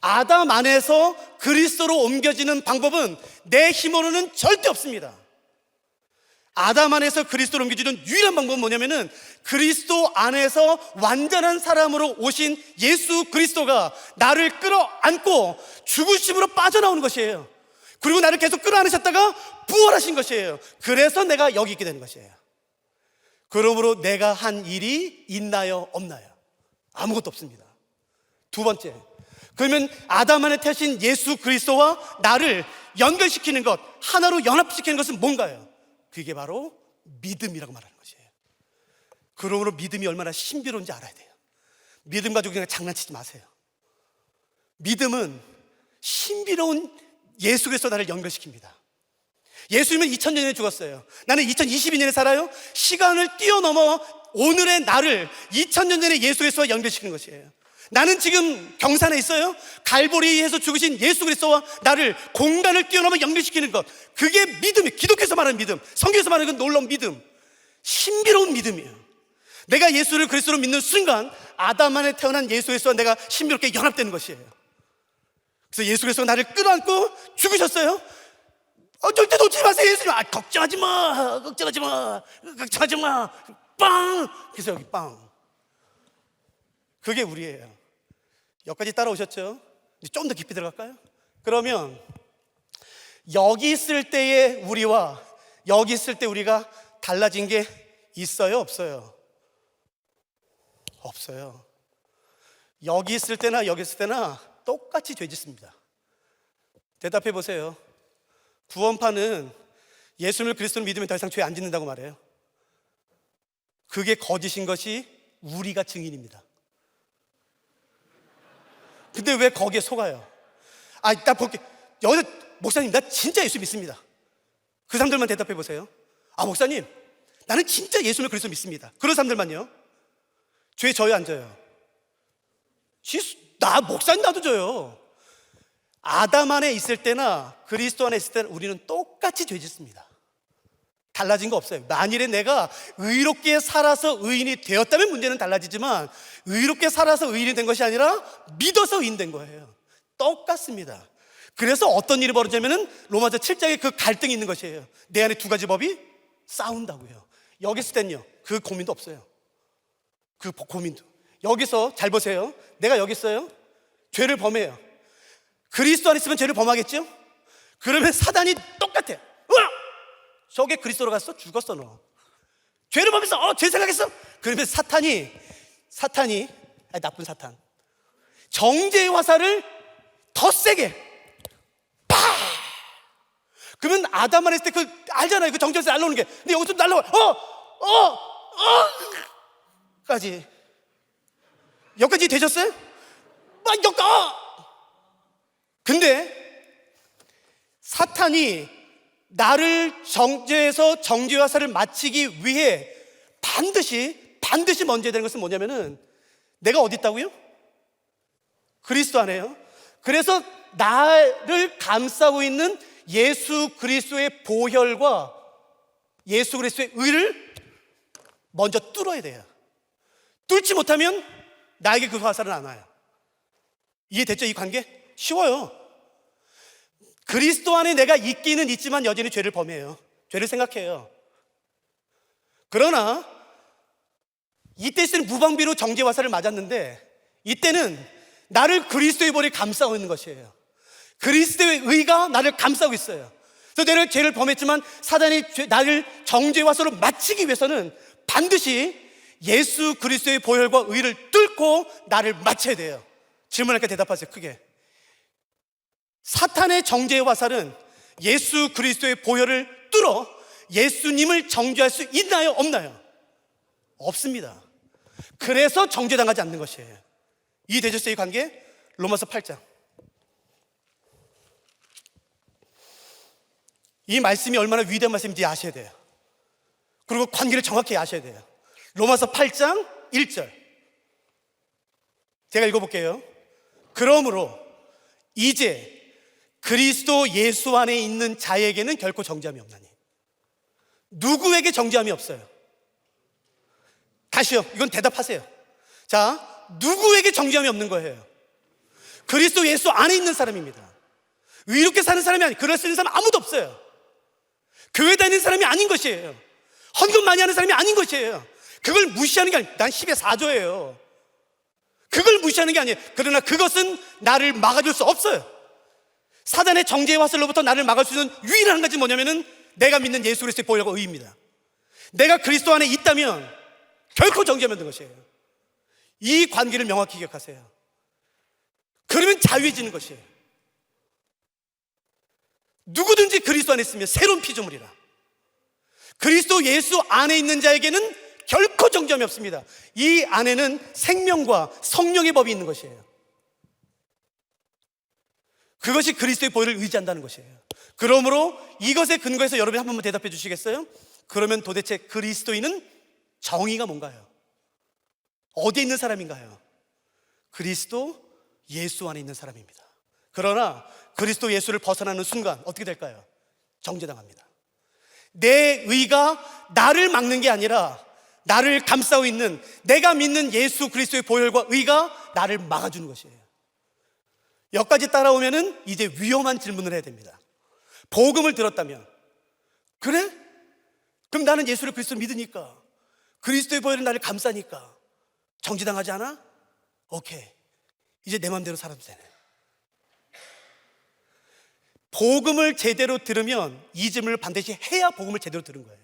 아담 안에서 그리스도로 옮겨지는 방법은 내 힘으로는 절대 없습니다. 아담 안에서 그리스도로 옮겨지는 유일한 방법은 뭐냐면은 그리스도 안에서 완전한 사람으로 오신 예수 그리스도가 나를 끌어안고 죽으심으로 빠져나오는 것이에요. 그리고 나를 계속 끌어안으셨다가 부활하신 것이에요. 그래서 내가 여기 있게 되는 것이에요. 그러므로 내가 한 일이 있나요, 없나요? 아무것도 없습니다. 두 번째, 그러면 아담 안에 태신 예수 그리스도와 나를 연결시키는 것, 하나로 연합시키는 것은 뭔가요? 그게 바로 믿음이라고 말하는 것이에요. 그러므로 믿음이 얼마나 신비로운지 알아야 돼요. 믿음 가지고 그냥 장난치지 마세요. 믿음은 신비로운 예수 그리스도 나를 연결시킵니다. 예수님은 2000년 전에 죽었어요. 나는 2022년에 살아요. 시간을 뛰어넘어 오늘의 나를 2000년 전에 예수 그리스도와 연결시키는 것이에요. 나는 지금 경산에 있어요. 갈보리에서 죽으신 예수 그리스도와 나를 공간을 뛰어넘어 연결시키는 것, 그게 믿음이에요. 기독교에서 말하는 믿음, 성경에서 말하는 그 놀라운 믿음, 신비로운 믿음이에요. 내가 예수를 그리스도로 믿는 순간 아담 안에 태어난 예수 그리스도와 내가 신비롭게 연합되는 것이에요. 그래서 예수 그리스도가 나를 끌어안고 죽으셨어요. 절대 놓치지 마세요. 예수님, 걱정하지 마, 걱정하지 마, 걱정하지 마. 빵! 그래서 여기 빵. 그게 우리예요. 여기까지 따라오셨죠? 이제 좀 더 깊이 들어갈까요? 그러면 여기 있을 때의 우리와 여기 있을 때 우리가 달라진 게 있어요, 없어요? 없어요. 여기 있을 때나 여기 있을 때나 똑같이 죄 짓습니다. 대답해 보세요. 구원파는 예수님을 그리스도를 믿으면 더 이상 죄 안 짓는다고 말해요. 그게 거짓인 것이 우리가 증인입니다. 근데 왜 거기에 속아요? 나 볼게. 여기서 목사님, 나 진짜 예수 믿습니다. 그 사람들만 대답해 보세요. 아, 목사님, 나는 진짜 예수를 그리스도 믿습니다. 그런 사람들만요. 죄 져요, 안 져요? 나 목사님 나도 져요. 아담 안에 있을 때나 그리스도 안에 있을 때는 우리는 똑같이 죄 짓습니다. 달라진 거 없어요. 만일에 내가 의롭게 살아서 의인이 되었다면 문제는 달라지지만, 의롭게 살아서 의인이 된 것이 아니라 믿어서 의인 된 거예요. 똑같습니다. 그래서 어떤 일이 벌어지냐면은 로마서 7장에 그 갈등이 있는 것이에요. 내 안에 두 가지 법이 싸운다고요. 여기 있을 땐요, 그 고민도 없어요. 그 고민도. 여기서 잘 보세요. 내가 여기 있어요. 죄를 범해요. 그리스도 안에 있으면 죄를 범하겠죠? 그러면 사단이 똑같아. 저게 그리스도로 갔어? 죽었어 너. 죄를 범해서 죄 생각했어? 그러면 사탄이 나쁜 사탄, 정죄의 화살을 더 세게 팍! 그러면 아담 안에 있을 때 알잖아요. 그 정죄에서 날라오는 게. 근데 여기서 날라와. 까지. 여기까지 되셨어요? 근데 사탄이 나를 정죄해서 정죄의 화살을 마치기 위해 반드시 먼저 해야 되는 것은 뭐냐면은, 내가 어디 있다고요? 그리스도 안에요. 그래서 나를 감싸고 있는 예수 그리스도의 보혈과 예수 그리스도의 의를 먼저 뚫어야 돼요. 뚫지 못하면 나에게 그 화살은 안 와요. 이해됐죠? 이 관계? 쉬워요. 그리스도 안에 내가 있기는 있지만 여전히 죄를 범해요. 죄를 생각해요. 그러나 이때 쓰는 무방비로 정죄 화살을 맞았는데, 이때는 나를 그리스도의 볼에 감싸고 있는 것이에요. 그리스도의 의가 나를 감싸고 있어요. 그래서 내가 죄를 범했지만 사단이 나를 정죄 화살로 맞추기 위해서는 반드시 예수 그리스도의 보혈과 의를 뚫고 나를 맞춰야 돼요. 질문할게 대답하세요. 크게. 사탄의 정죄의 화살은 예수 그리스도의 보혈을 뚫어 예수님을 정죄할 수 있나요? 없나요? 없습니다. 그래서 정죄당하지 않는 것이에요. 이해되셨어요? 이 관계? 로마서 8장. 이 말씀이 얼마나 위대한 말씀인지 아셔야 돼요. 그리고 관계를 정확히 아셔야 돼요. 로마서 8장 1절. 제가 읽어볼게요. 그러므로 이제 그리스도 예수 안에 있는 자에게는 결코 정죄함이 없나니. 누구에게 정죄함이 없어요? 다시요. 이건 대답하세요. 자, 누구에게 정죄함이 없는 거예요? 그리스도 예수 안에 있는 사람입니다. 의롭게 사는 사람이 아니, 그럴 수 있는 사람 아무도 없어요. 교회 다니는 사람이 아닌 것이에요. 헌금 많이 하는 사람이 아닌 것이에요. 그걸 무시하는 게 아니에요. 난 10의 4조예요. 그걸 무시하는 게 아니에요. 그러나 그것은 나를 막아줄 수 없어요. 사단의 정죄의 화살로부터 나를 막을 수 있는 유일한 한 가지 뭐냐면은 내가 믿는 예수 그리스도의 보혈과 의입니다. 내가 그리스도 안에 있다면 결코 정죄하면 되는 것이에요. 이 관계를 명확히 기억하세요. 그러면 자유해지는 것이에요. 누구든지 그리스도 안에 있으면 새로운 피조물이라. 그리스도 예수 안에 있는 자에게는 결코 정죄함이 없습니다. 이 안에는 생명과 성령의 법이 있는 것이에요. 그것이 그리스도의 보혈을 의지한다는 것이에요. 그러므로 이것에 근거해서 여러분이 한 번만 대답해 주시겠어요? 그러면 도대체 그리스도인은 정의가 뭔가요? 어디에 있는 사람인가요? 그리스도 예수 안에 있는 사람입니다. 그러나 그리스도 예수를 벗어나는 순간 어떻게 될까요? 정죄당합니다. 내 의가 나를 막는 게 아니라 나를 감싸고 있는 내가 믿는 예수 그리스도의 보혈과 의가 나를 막아주는 것이에요. 여기까지 따라오면은 이제 위험한 질문을 해야 됩니다. 복음을 들었다면, 그래? 그럼 나는 예수를 그리스도를 믿으니까, 그리스도의 보혈은 나를 감싸니까 정죄당하지 않아? 오케이, 이제 내 마음대로 살아도 되네. 복음을 제대로 들으면 이 질문을 반드시 해야 복음을 제대로 들은 거예요.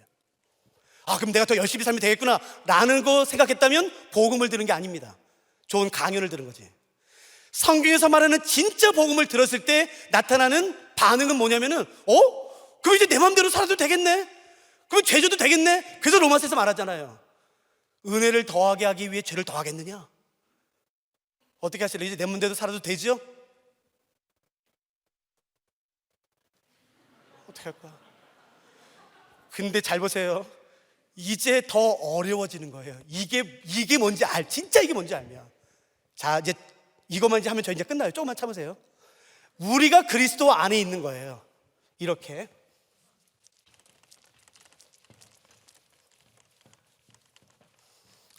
아, 그럼 내가 더 열심히 살면 되겠구나 라는 거 생각했다면 복음을 들은 게 아닙니다. 좋은 강연을 들은 거지. 성경에서 말하는 진짜 복음을 들었을 때 나타나는 반응은 뭐냐면은 그럼 이제 내 마음대로 살아도 되겠네? 그럼 죄 져도 되겠네? 그래서 로마서에서 말하잖아요. 은혜를 더하게 하기 위해 죄를 더하겠느냐? 어떻게 하실래? 이제 내 마음대로 살아도 되죠? 어떻게 할 거야? 근데 잘 보세요. 이제 더 어려워지는 거예요. 이게 뭔지 진짜 이게 뭔지 알면. 자, 이제 이것만 이제 하면 저희 이제 끝나요. 조금만 참으세요. 우리가 그리스도 안에 있는 거예요. 이렇게.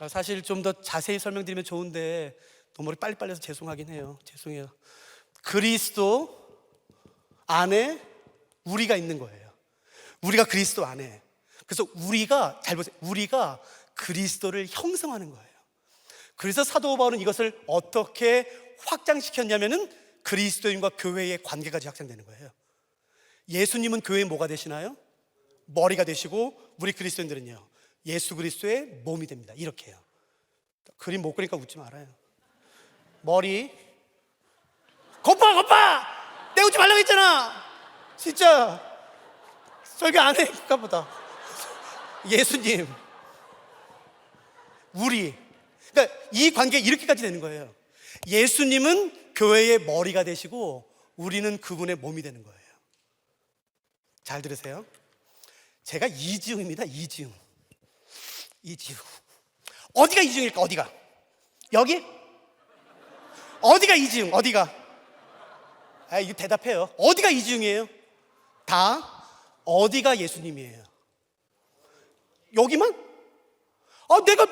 사실 좀 더 자세히 설명드리면 좋은데 너무 빨리빨리 해서 죄송하긴 해요. 죄송해요. 그리스도 안에 우리가 있는 거예요. 우리가 그리스도 안에. 그래서 우리가 잘 보세요. 우리가 그리스도를 형성하는 거예요. 그래서 사도 바울은 이것을 어떻게 확장시켰냐면은 그리스도인과 교회의 관계까지 확장되는 거예요. 예수님은 교회의 뭐가 되시나요? 머리가 되시고 우리 그리스도인들은요, 예수 그리스도의 몸이 됩니다. 이렇게 해요. 그림 못 그리니까 웃지 말아요. 머리. 거봐! 떼우지 말라고 했잖아. 진짜 설교 안 해니까 보다. 예수님, 우리. 그러니까 이 관계가 이렇게까지 되는 거예요. 예수님은 교회의 머리가 되시고 우리는 그분의 몸이 되는 거예요. 잘 들으세요. 제가 이지웅입니다. 이지웅. 어디가 이지웅일까? 어디가? 여기? 어디가 이지웅? 어디가? 이거 대답해요. 어디가 이지웅이에요? 다 어디가 예수님이에요? 여기만? 내가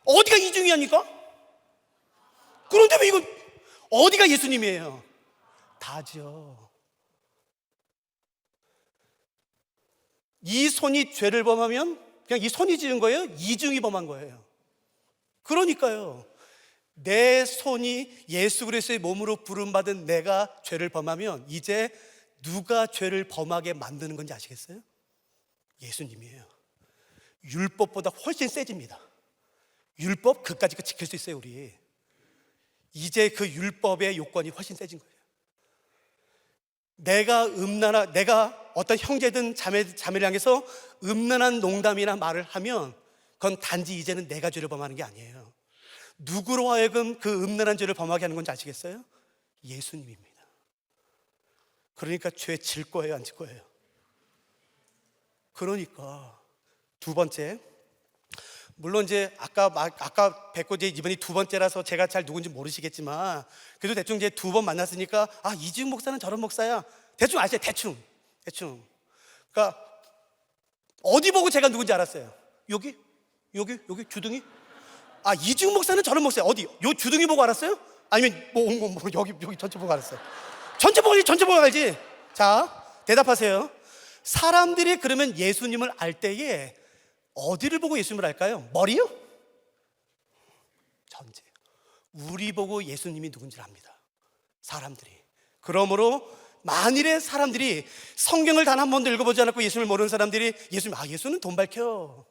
어디가 이중이하니까? 그런데 왜 이거 어디가 예수님이에요? 다죠. 이 손이 죄를 범하면 그냥 이 손이 지은 거예요? 이중이 범한 거예요. 그러니까요. 내 손이 예수 그리스도의 몸으로 부름받은 내가 죄를 범하면 이제 누가 죄를 범하게 만드는 건지 아시겠어요? 예수님이에요. 율법보다 훨씬 세집니다. 율법 그까짓 거 지킬 수 있어요. 우리 이제 그 율법의 요건이 훨씬 세진 거예요. 내가 어떤 형제든 자매를 향해서 음란한 농담이나 말을 하면 그건 단지 이제는 내가 죄를 범하는 게 아니에요. 누구로 하여금 그 음란한 죄를 범하게 하는 건지 아시겠어요? 예수님입니다. 그러니까 죄 질 거예요, 안 질 거예요? 그러니까 두 번째, 물론 이제 아까 뵙고 이제 이번이 두 번째라서 제가 잘 누군지 모르시겠지만 그래도 대충 이제 두 번 만났으니까 이지훈 목사는 저런 목사야 대충 아세요. 대충. 그러니까 어디 보고 제가 누군지 알았어요? 여기 주둥이? 이지훈 목사는 저런 목사야. 어디? 요 주둥이 보고 알았어요? 아니면 여기 전체 보고 알았어요? 전체 보고 알지? 자, 대답하세요. 사람들이 그러면 예수님을 알 때에 어디를 보고 예수님을 알까요? 머리요? 전체. 우리 보고 예수님이 누군지를 압니다. 사람들이. 그러므로 만일에 사람들이 성경을 단 한 번도 읽어보지 않았고 예수님을 모르는 사람들이 예수는 돈 밝혀.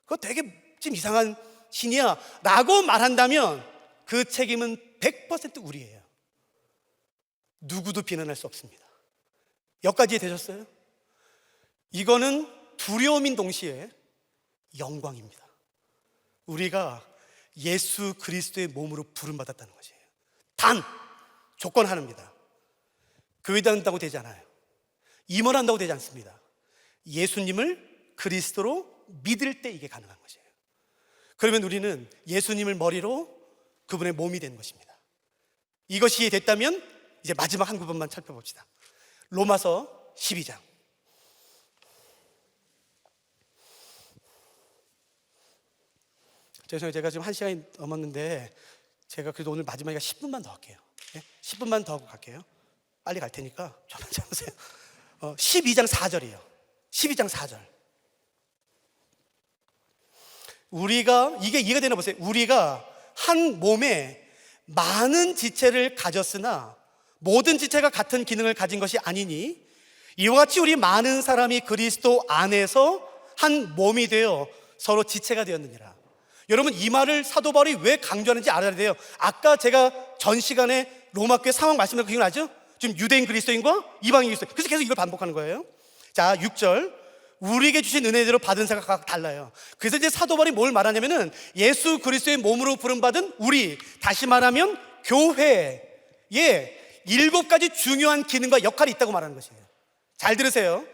그거 되게 좀 이상한 신이야 라고 말한다면 그 책임은 100% 우리예요. 누구도 비난할 수 없습니다. 여기까지 되셨어요? 이거는 두려움인 동시에 영광입니다. 우리가 예수 그리스도의 몸으로 부름받았다는 것이에요. 단 조건 하나입니다. 교회 다닌다고 되지 않아요. 임원한다고 되지 않습니다. 예수님을 그리스도로 믿을 때 이게 가능한 것이에요. 그러면 우리는 예수님을 머리로 그분의 몸이 되는 것입니다. 이것이 됐다면 이제 마지막 한 부분만 살펴봅시다. 로마서 12장. 죄송해요. 제가 지금 1시간이 넘었는데 제가 그래도 오늘 마지막에 10분만 더 할게요. 네? 10분만 더 하고 갈게요. 빨리 갈 테니까 저만 참으세요. 12장 4절이에요. 12장 4절. 우리가 이게 이해가 되나 보세요. 우리가 한 몸에 많은 지체를 가졌으나 모든 지체가 같은 기능을 가진 것이 아니니 이와 같이 우리 많은 사람이 그리스도 안에서 한 몸이 되어 서로 지체가 되었느니라. 여러분 이 말을 사도 바울이 왜 강조하는지 알아야 돼요. 아까 제가 전 시간에 로마교회 상황 말씀드린 거 기억나죠? 지금 유대인 그리스도인과 이방인 그리스도인. 그래서 계속 이걸 반복하는 거예요. 자, 6절. 우리에게 주신 은혜대로 받은 자가 각각 달라요. 그래서 이제 사도 바울이 뭘 말하냐면은 예수 그리스도의 몸으로 부름받은 우리, 다시 말하면 교회에 7가지 중요한 기능과 역할이 있다고 말하는 것이에요. 잘 들으세요.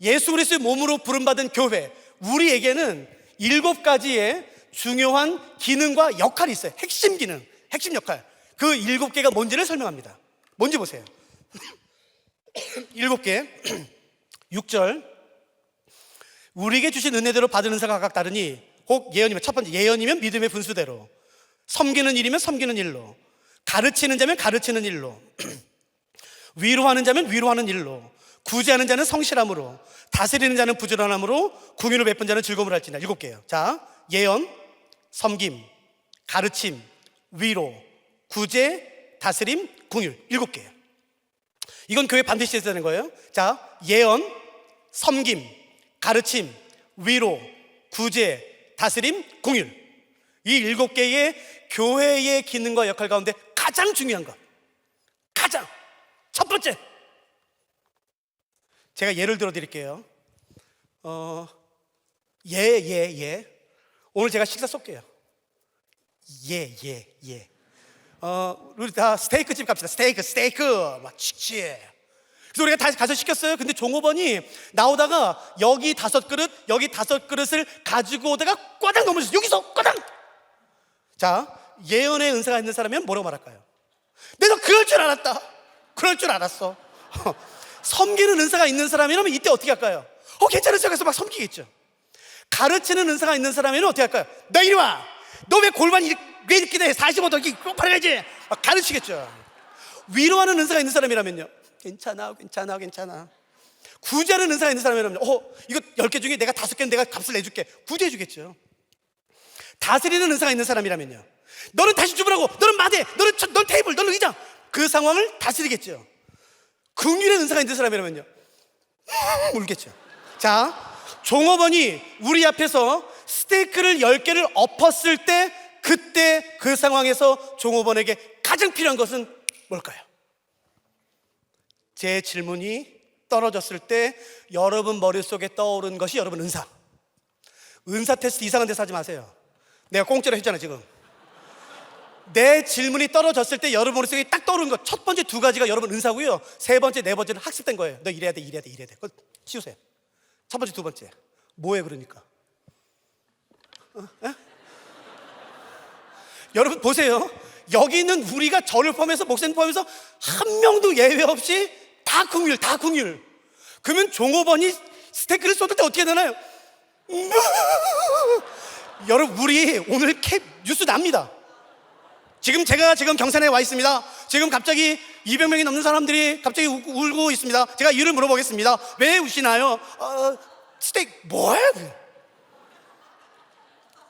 예수 그리스도의 몸으로 부름받은 교회, 우리에게는 7가지의 중요한 기능과 역할이 있어요. 핵심 기능, 핵심 역할. 그 7개가 뭔지를 설명합니다. 뭔지 보세요. 7개. 6절. 우리에게 주신 은혜대로 받은 은사가 각각 다르니 곧 예언이면, 첫 번째 예언이면 믿음의 분수대로, 섬기는 일이면 섬기는 일로, 가르치는 자면 가르치는 일로, 위로하는 자면 위로하는 일로, 구제하는 자는 성실함으로, 다스리는 자는 부지런함으로, 궁유를 베푼 자는 즐거움을 할지니라. 7개예요. 자, 예언, 섬김, 가르침, 위로, 구제, 다스림, 궁율. 7개예요. 이건 교회 반드시 해야 되는 거예요. 자, 예언, 섬김, 가르침, 위로, 구제, 다스림, 궁율. 이 7개의 교회의 기능과 역할 가운데 가장 중요한 것, 가장 첫 번째, 제가 예를 들어 드릴게요. 오늘 제가 식사 쏠게요. 우리 다 스테이크집 갑시다. 스테이크 막 칙칙. 그래서 우리가 다시 가서 시켰어요. 근데 종업원이 나오다가 여기 5그릇, 여기 5그릇을 가지고 오다가 꽈당 넘어졌어. 여기서 꽈당. 자, 예언의 은사가 있는 사람이면 뭐라고 말할까요? 내가 그럴 줄 알았다. 그럴 줄 알았어. 섬기는 은사가 있는 사람이라면 이때 어떻게 할까요? 괜찮은 척해서 막 섬기겠죠. 가르치는 은사가 있는 사람이면 어떻게 할까요? 너 이리 와. 너 왜 골반이 왜 이렇게 돼? 45도 이렇게 똑바로 해야지. 막 가르치겠죠. 위로하는 은사가 있는 사람이라면요, 괜찮아. 구제하는 은사가 있는 사람이라면 이거 10개 중에 내가 5개는 내가 값을 내줄게. 구제해 주겠죠. 다스리는 은사가 있는 사람이라면요, 너는 다시 주문하고, 너는 마대, 넌 테이블, 너는 의자. 그 상황을 다스리겠죠. 긍휼의 은사가 있는 사람이라면요, 울겠죠. 자, 종업원이 우리 앞에서 스테이크를 10개를 엎었을 때, 그때 그 상황에서 종업원에게 가장 필요한 것은 뭘까요? 제 질문이 떨어졌을 때 여러분 머릿속에 떠오른 것이 여러분 은사. 은사 테스트 이상한 데서 하지 마세요. 내가 공짜로 했잖아 지금. 내 질문이 떨어졌을 때 여러분 머릿속에 딱 떠오르는 것, 첫 번째 2가지가 여러분 은사고요, 3번째, 4번째는 학습된 거예요. 너 이래야 돼. 그거 치우세요. 첫 번째, 2번째 뭐예요? 그러니까 여러분 보세요. 여기 있는 우리가 저를 포함해서 목사님 포함해서 한 명도 예외 없이 다 긍휼. 그러면 종업원이 스테이크를 쏟을 때 어떻게 되나요? 여러분, 우리 오늘 뉴스 납니다. 제가 지금 경산에 와 있습니다. 지금 갑자기 200명이 넘는 사람들이 갑자기 울고 있습니다. 제가 이유를 물어보겠습니다. 왜 우시나요? 스테이크 뭐예요?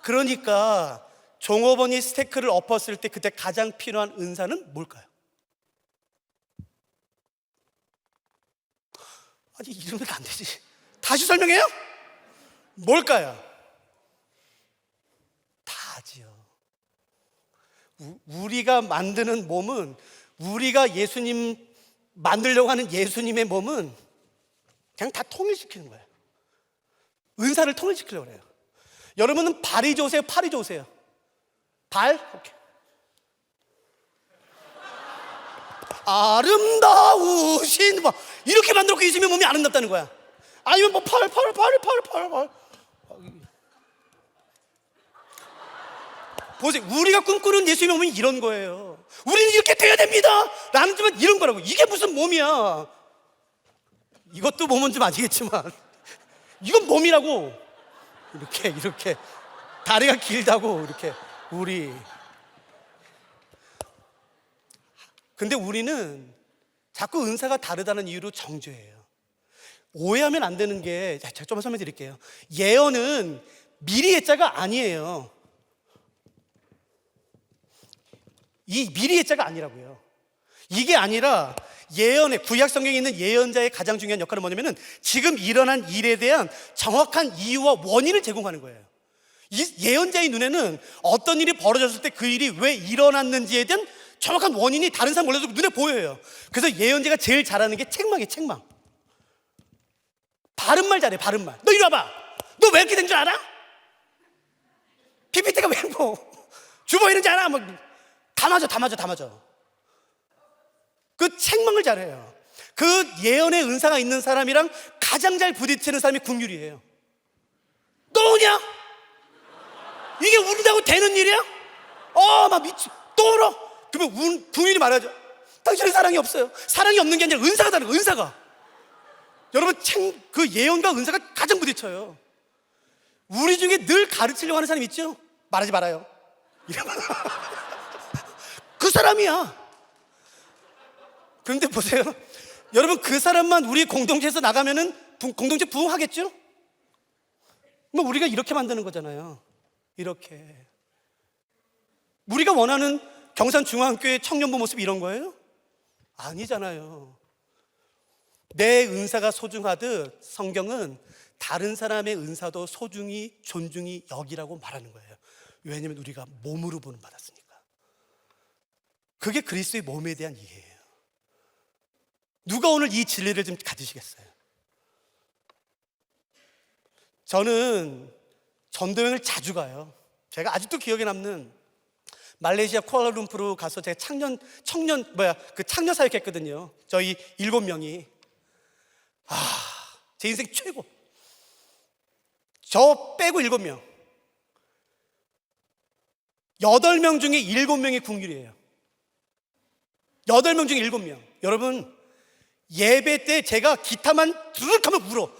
그러니까 종업원이 스테이크를 엎었을 때 그때 가장 필요한 은사는 뭘까요? 아니, 이러면 안 되지. 다시 설명해요? 뭘까요? 다지요. 우리가 만드는 몸은, 우리가 예수님 만들려고 하는 예수님의 몸은 그냥 다 통일시키는 거예요. 은사를 통일시키려고 해요. 여러분은 발이 좋으세요? 팔이 좋으세요? 발? 오케이. 아름다우신 막 이렇게 만들었고 예수님의 몸이 아름답다는 거야. 아니면 뭐 팔. 보세요. 우리가 꿈꾸는 예수님의 몸이 이런 거예요. 우리는 이렇게 돼야 됩니다 라는 좀 이런 거라고. 이게 무슨 몸이야. 이것도 몸은 좀 아니겠지만 이건 몸이라고. 이렇게 다리가 길다고 이렇게 우리. 근데 우리는 자꾸 은사가 다르다는 이유로 정죄해요. 오해하면 안 되는 게, 제가 좀 설명해 드릴게요. 예언은 미리 예자가 아니에요. 이 미리 예자가 아니라고요. 이게 아니라 예언의, 구약 성경에 있는 예언자의 가장 중요한 역할은 뭐냐면은 지금 일어난 일에 대한 정확한 이유와 원인을 제공하는 거예요. 이 예언자의 눈에는 어떤 일이 벌어졌을 때 그 일이 왜 일어났는지에 대한 정확한 원인이 다른 사람 몰라도 눈에 보여요. 그래서 예언자가 제일 잘하는 게 책망이에요. 책망. 바른말 잘해. 바른말. 너 이리 와봐. 너 왜 이렇게 된 줄 알아? PPT가 왜 뭐 주보 이런지 알아? 뭐 다 맞아. 그 책망을 잘해요. 그 예언의 은사가 있는 사람이랑 가장 잘 부딪히는 사람이 국률이에요. 또 오냐? 이게 운다고 되는 일이야? 막 미치, 또 울어? 그러면 국률이 말하죠. 당신은 사랑이 없어요. 사랑이 없는 게 아니라 은사가 다른 거예요, 은사가. 여러분, 그 예언과 은사가 가장 부딪혀요. 우리 중에 늘 가르치려고 하는 사람 있죠? 말하지 말아요. 이러면 그 사람이야. 그런데 보세요. 여러분, 그 사람만 우리 공동체에서 나가면은 공동체 부흥하겠죠? 뭐 우리가 이렇게 만드는 거잖아요. 이렇게. 우리가 원하는 경산중앙교회 청년부 모습이 이런 거예요? 아니잖아요. 내 은사가 소중하듯 성경은 다른 사람의 은사도 소중히 존중히 여기라고 말하는 거예요. 왜냐하면 우리가 몸으로 보는 받았으니까. 그게 그리스도의 몸에 대한 이해예요. 누가 오늘 이 진리를 좀 가지시겠어요? 저는 전도여행을 자주 가요. 제가 아직도 기억에 남는 말레이시아 쿠알라룸푸르 가서 제가 창녀 사역 했거든요. 저희 7명이. 제 인생 최고. 저 빼고 7명. 8명 중에 7명이 국률이에요. 8명 중에 7명. 여러분, 예배 때 제가 기타만 두둑 하면 울어.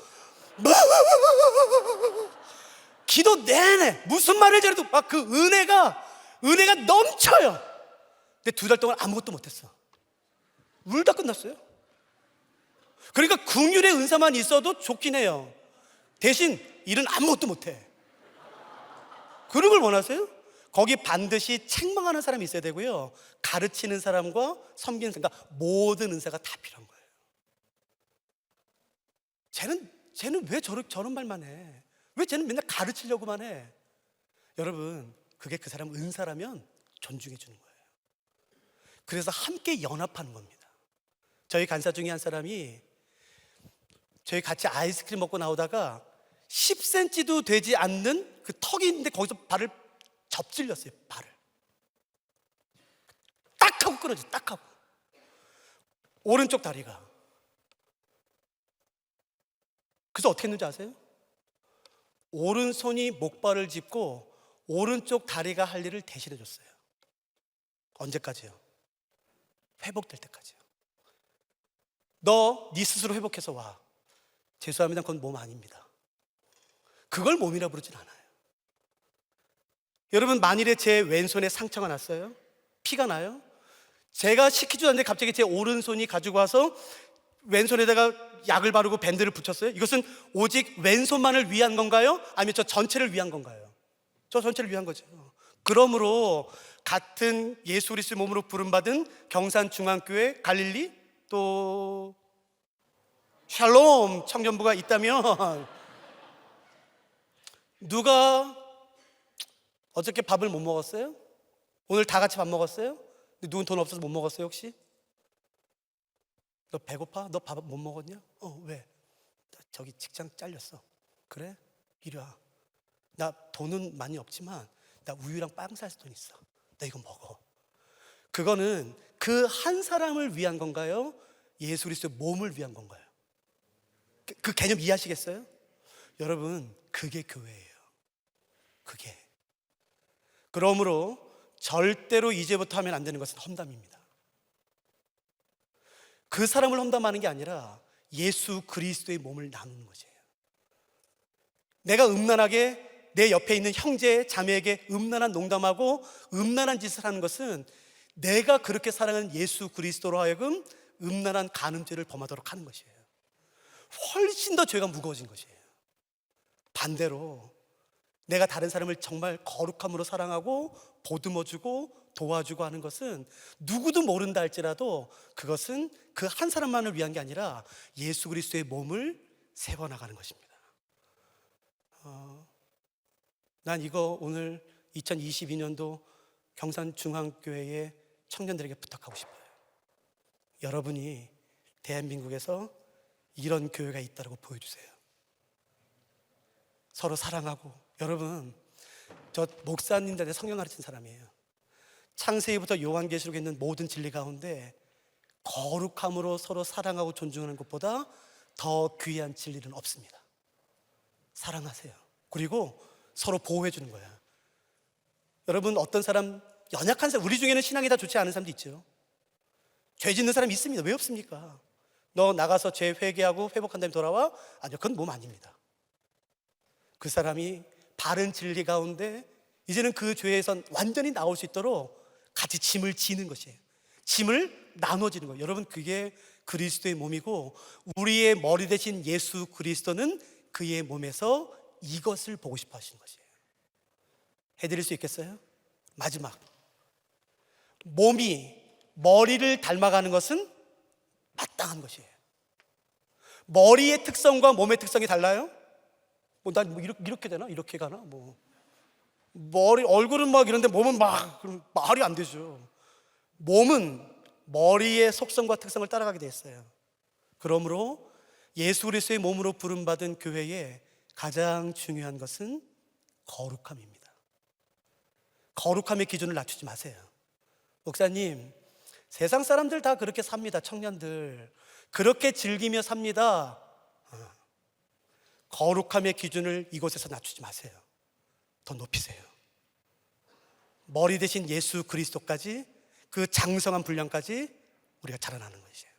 기도 내내 무슨 말을 잘해도 막 그 은혜가 넘쳐요. 근데 2달 동안 아무것도 못했어. 울다 끝났어요. 그러니까 긍휼의 은사만 있어도 좋긴 해요. 대신 일은 아무것도 못해. 그런 걸 원하세요? 거기 반드시 책망하는 사람이 있어야 되고요, 가르치는 사람과 섬기는 사람, 그러니까 모든 은사가 다 필요한 거예요. 쟤는 왜 저런 말만 해? 왜 쟤는 맨날 가르치려고만 해? 여러분, 그게 그 사람 은사라면 존중해 주는 거예요. 그래서 함께 연합하는 겁니다. 저희 간사 중에 한 사람이 저희 같이 아이스크림 먹고 나오다가 10cm도 되지 않는 그 턱이 있는데 거기서 발을 접질렸어요. 발을 딱 하고 끊어져. 딱 하고. 오른쪽 다리가. 그래서 어떻게 했는지 아세요? 오른손이 목발을 짚고 오른쪽 다리가 할 일을 대신해 줬어요. 언제까지요? 회복될 때까지요. 너 네 스스로 회복해서 와. 죄송합니다, 그건 몸 아닙니다. 그걸 몸이라 부르진 않아요. 여러분, 만일에 제 왼손에 상처가 났어요? 피가 나요? 제가 시키지도 않는데 갑자기 제 오른손이 가지고 와서 왼손에다가 약을 바르고 밴드를 붙였어요? 이것은 오직 왼손만을 위한 건가요? 아니면 저 전체를 위한 건가요? 저 전체를 위한 거죠. 그러므로 같은 예수 그리스도의 몸으로 부름받은 경산중앙교회, 갈릴리, 또 샬롬 청년부가 있다면, 누가 어저께 밥을 못 먹었어요? 오늘 다 같이 밥 먹었어요? 근데 누군 돈 없어서 못 먹었어요 혹시? 너 배고파? 너 밥 못 먹었냐? 왜? 나 저기 직장 잘렸어. 그래? 이리 와. 나 돈은 많이 없지만 나 우유랑 빵 살 돈 있어. 나 이거 먹어. 그거는 그 한 사람을 위한 건가요? 예수 그리스도의 몸을 위한 건가요? 그 개념 이해하시겠어요? 여러분, 그게 교회예요. 그게. 그러므로 절대로 이제부터 하면 안 되는 것은 험담입니다. 그 사람을 험담하는 게 아니라 예수 그리스도의 몸을 나누는 것이에요. 내가 음란하게 내 옆에 있는 형제 자매에게 음란한 농담하고 음란한 짓을 하는 것은 내가 그렇게 사랑하는 예수 그리스도로 하여금 음란한 간음죄를 범하도록 하는 것이에요. 훨씬 더 죄가 무거워진 것이에요. 반대로 내가 다른 사람을 정말 거룩함으로 사랑하고 보듬어주고 도와주고 하는 것은 누구도 모른다 할지라도 그것은 그 한 사람만을 위한 게 아니라 예수 그리스도의 몸을 세워나가는 것입니다. 난 이거 오늘 2022년도 경산중앙교회의 청년들에게 부탁하고 싶어요. 여러분이 대한민국에서 이런 교회가 있다고 보여주세요. 서로 사랑하고. 여러분, 저 목사님들한테 성경 가르친 사람이에요. 창세기부터 요한계시록에 있는 모든 진리 가운데 거룩함으로 서로 사랑하고 존중하는 것보다 더 귀한 진리는 없습니다. 사랑하세요. 그리고 서로 보호해 주는 거예요. 여러분, 어떤 사람, 연약한 사람, 우리 중에는 신앙이 다 좋지 않은 사람도 있죠. 죄 짓는 사람이 있습니다. 왜 없습니까? 너 나가서 죄 회개하고 회복한 다음에 돌아와? 아니요, 그건 몸 아닙니다. 그 사람이 바른 진리 가운데 이제는 그 죄에서 완전히 나올 수 있도록 같이 짐을 지는 것이에요. 짐을 나눠지는 거예요. 여러분, 그게 그리스도의 몸이고, 우리의 머리 대신 예수 그리스도는 그의 몸에서 이것을 보고 싶어 하시는 것이에요. 해드릴 수 있겠어요? 마지막, 몸이 머리를 닮아가는 것은 마땅한 것이에요. 머리의 특성과 몸의 특성이 달라요? 난 이렇게 되나? 이렇게 가나? 머리, 얼굴은 막 이런데 몸은 막, 그럼 말이 안 되죠. 몸은 머리의 속성과 특성을 따라가게 돼 있어요. 그러므로 예수 그리스도의 몸으로 부름받은 교회의 가장 중요한 것은 거룩함입니다. 거룩함의 기준을 낮추지 마세요. 목사님, 세상 사람들 다 그렇게 삽니다. 청년들 그렇게 즐기며 삽니다. 거룩함의 기준을 이곳에서 낮추지 마세요. 더 높이세요. 머리 대신 예수 그리스도까지, 그 장성한 분량까지 우리가 자라나는 것이에요.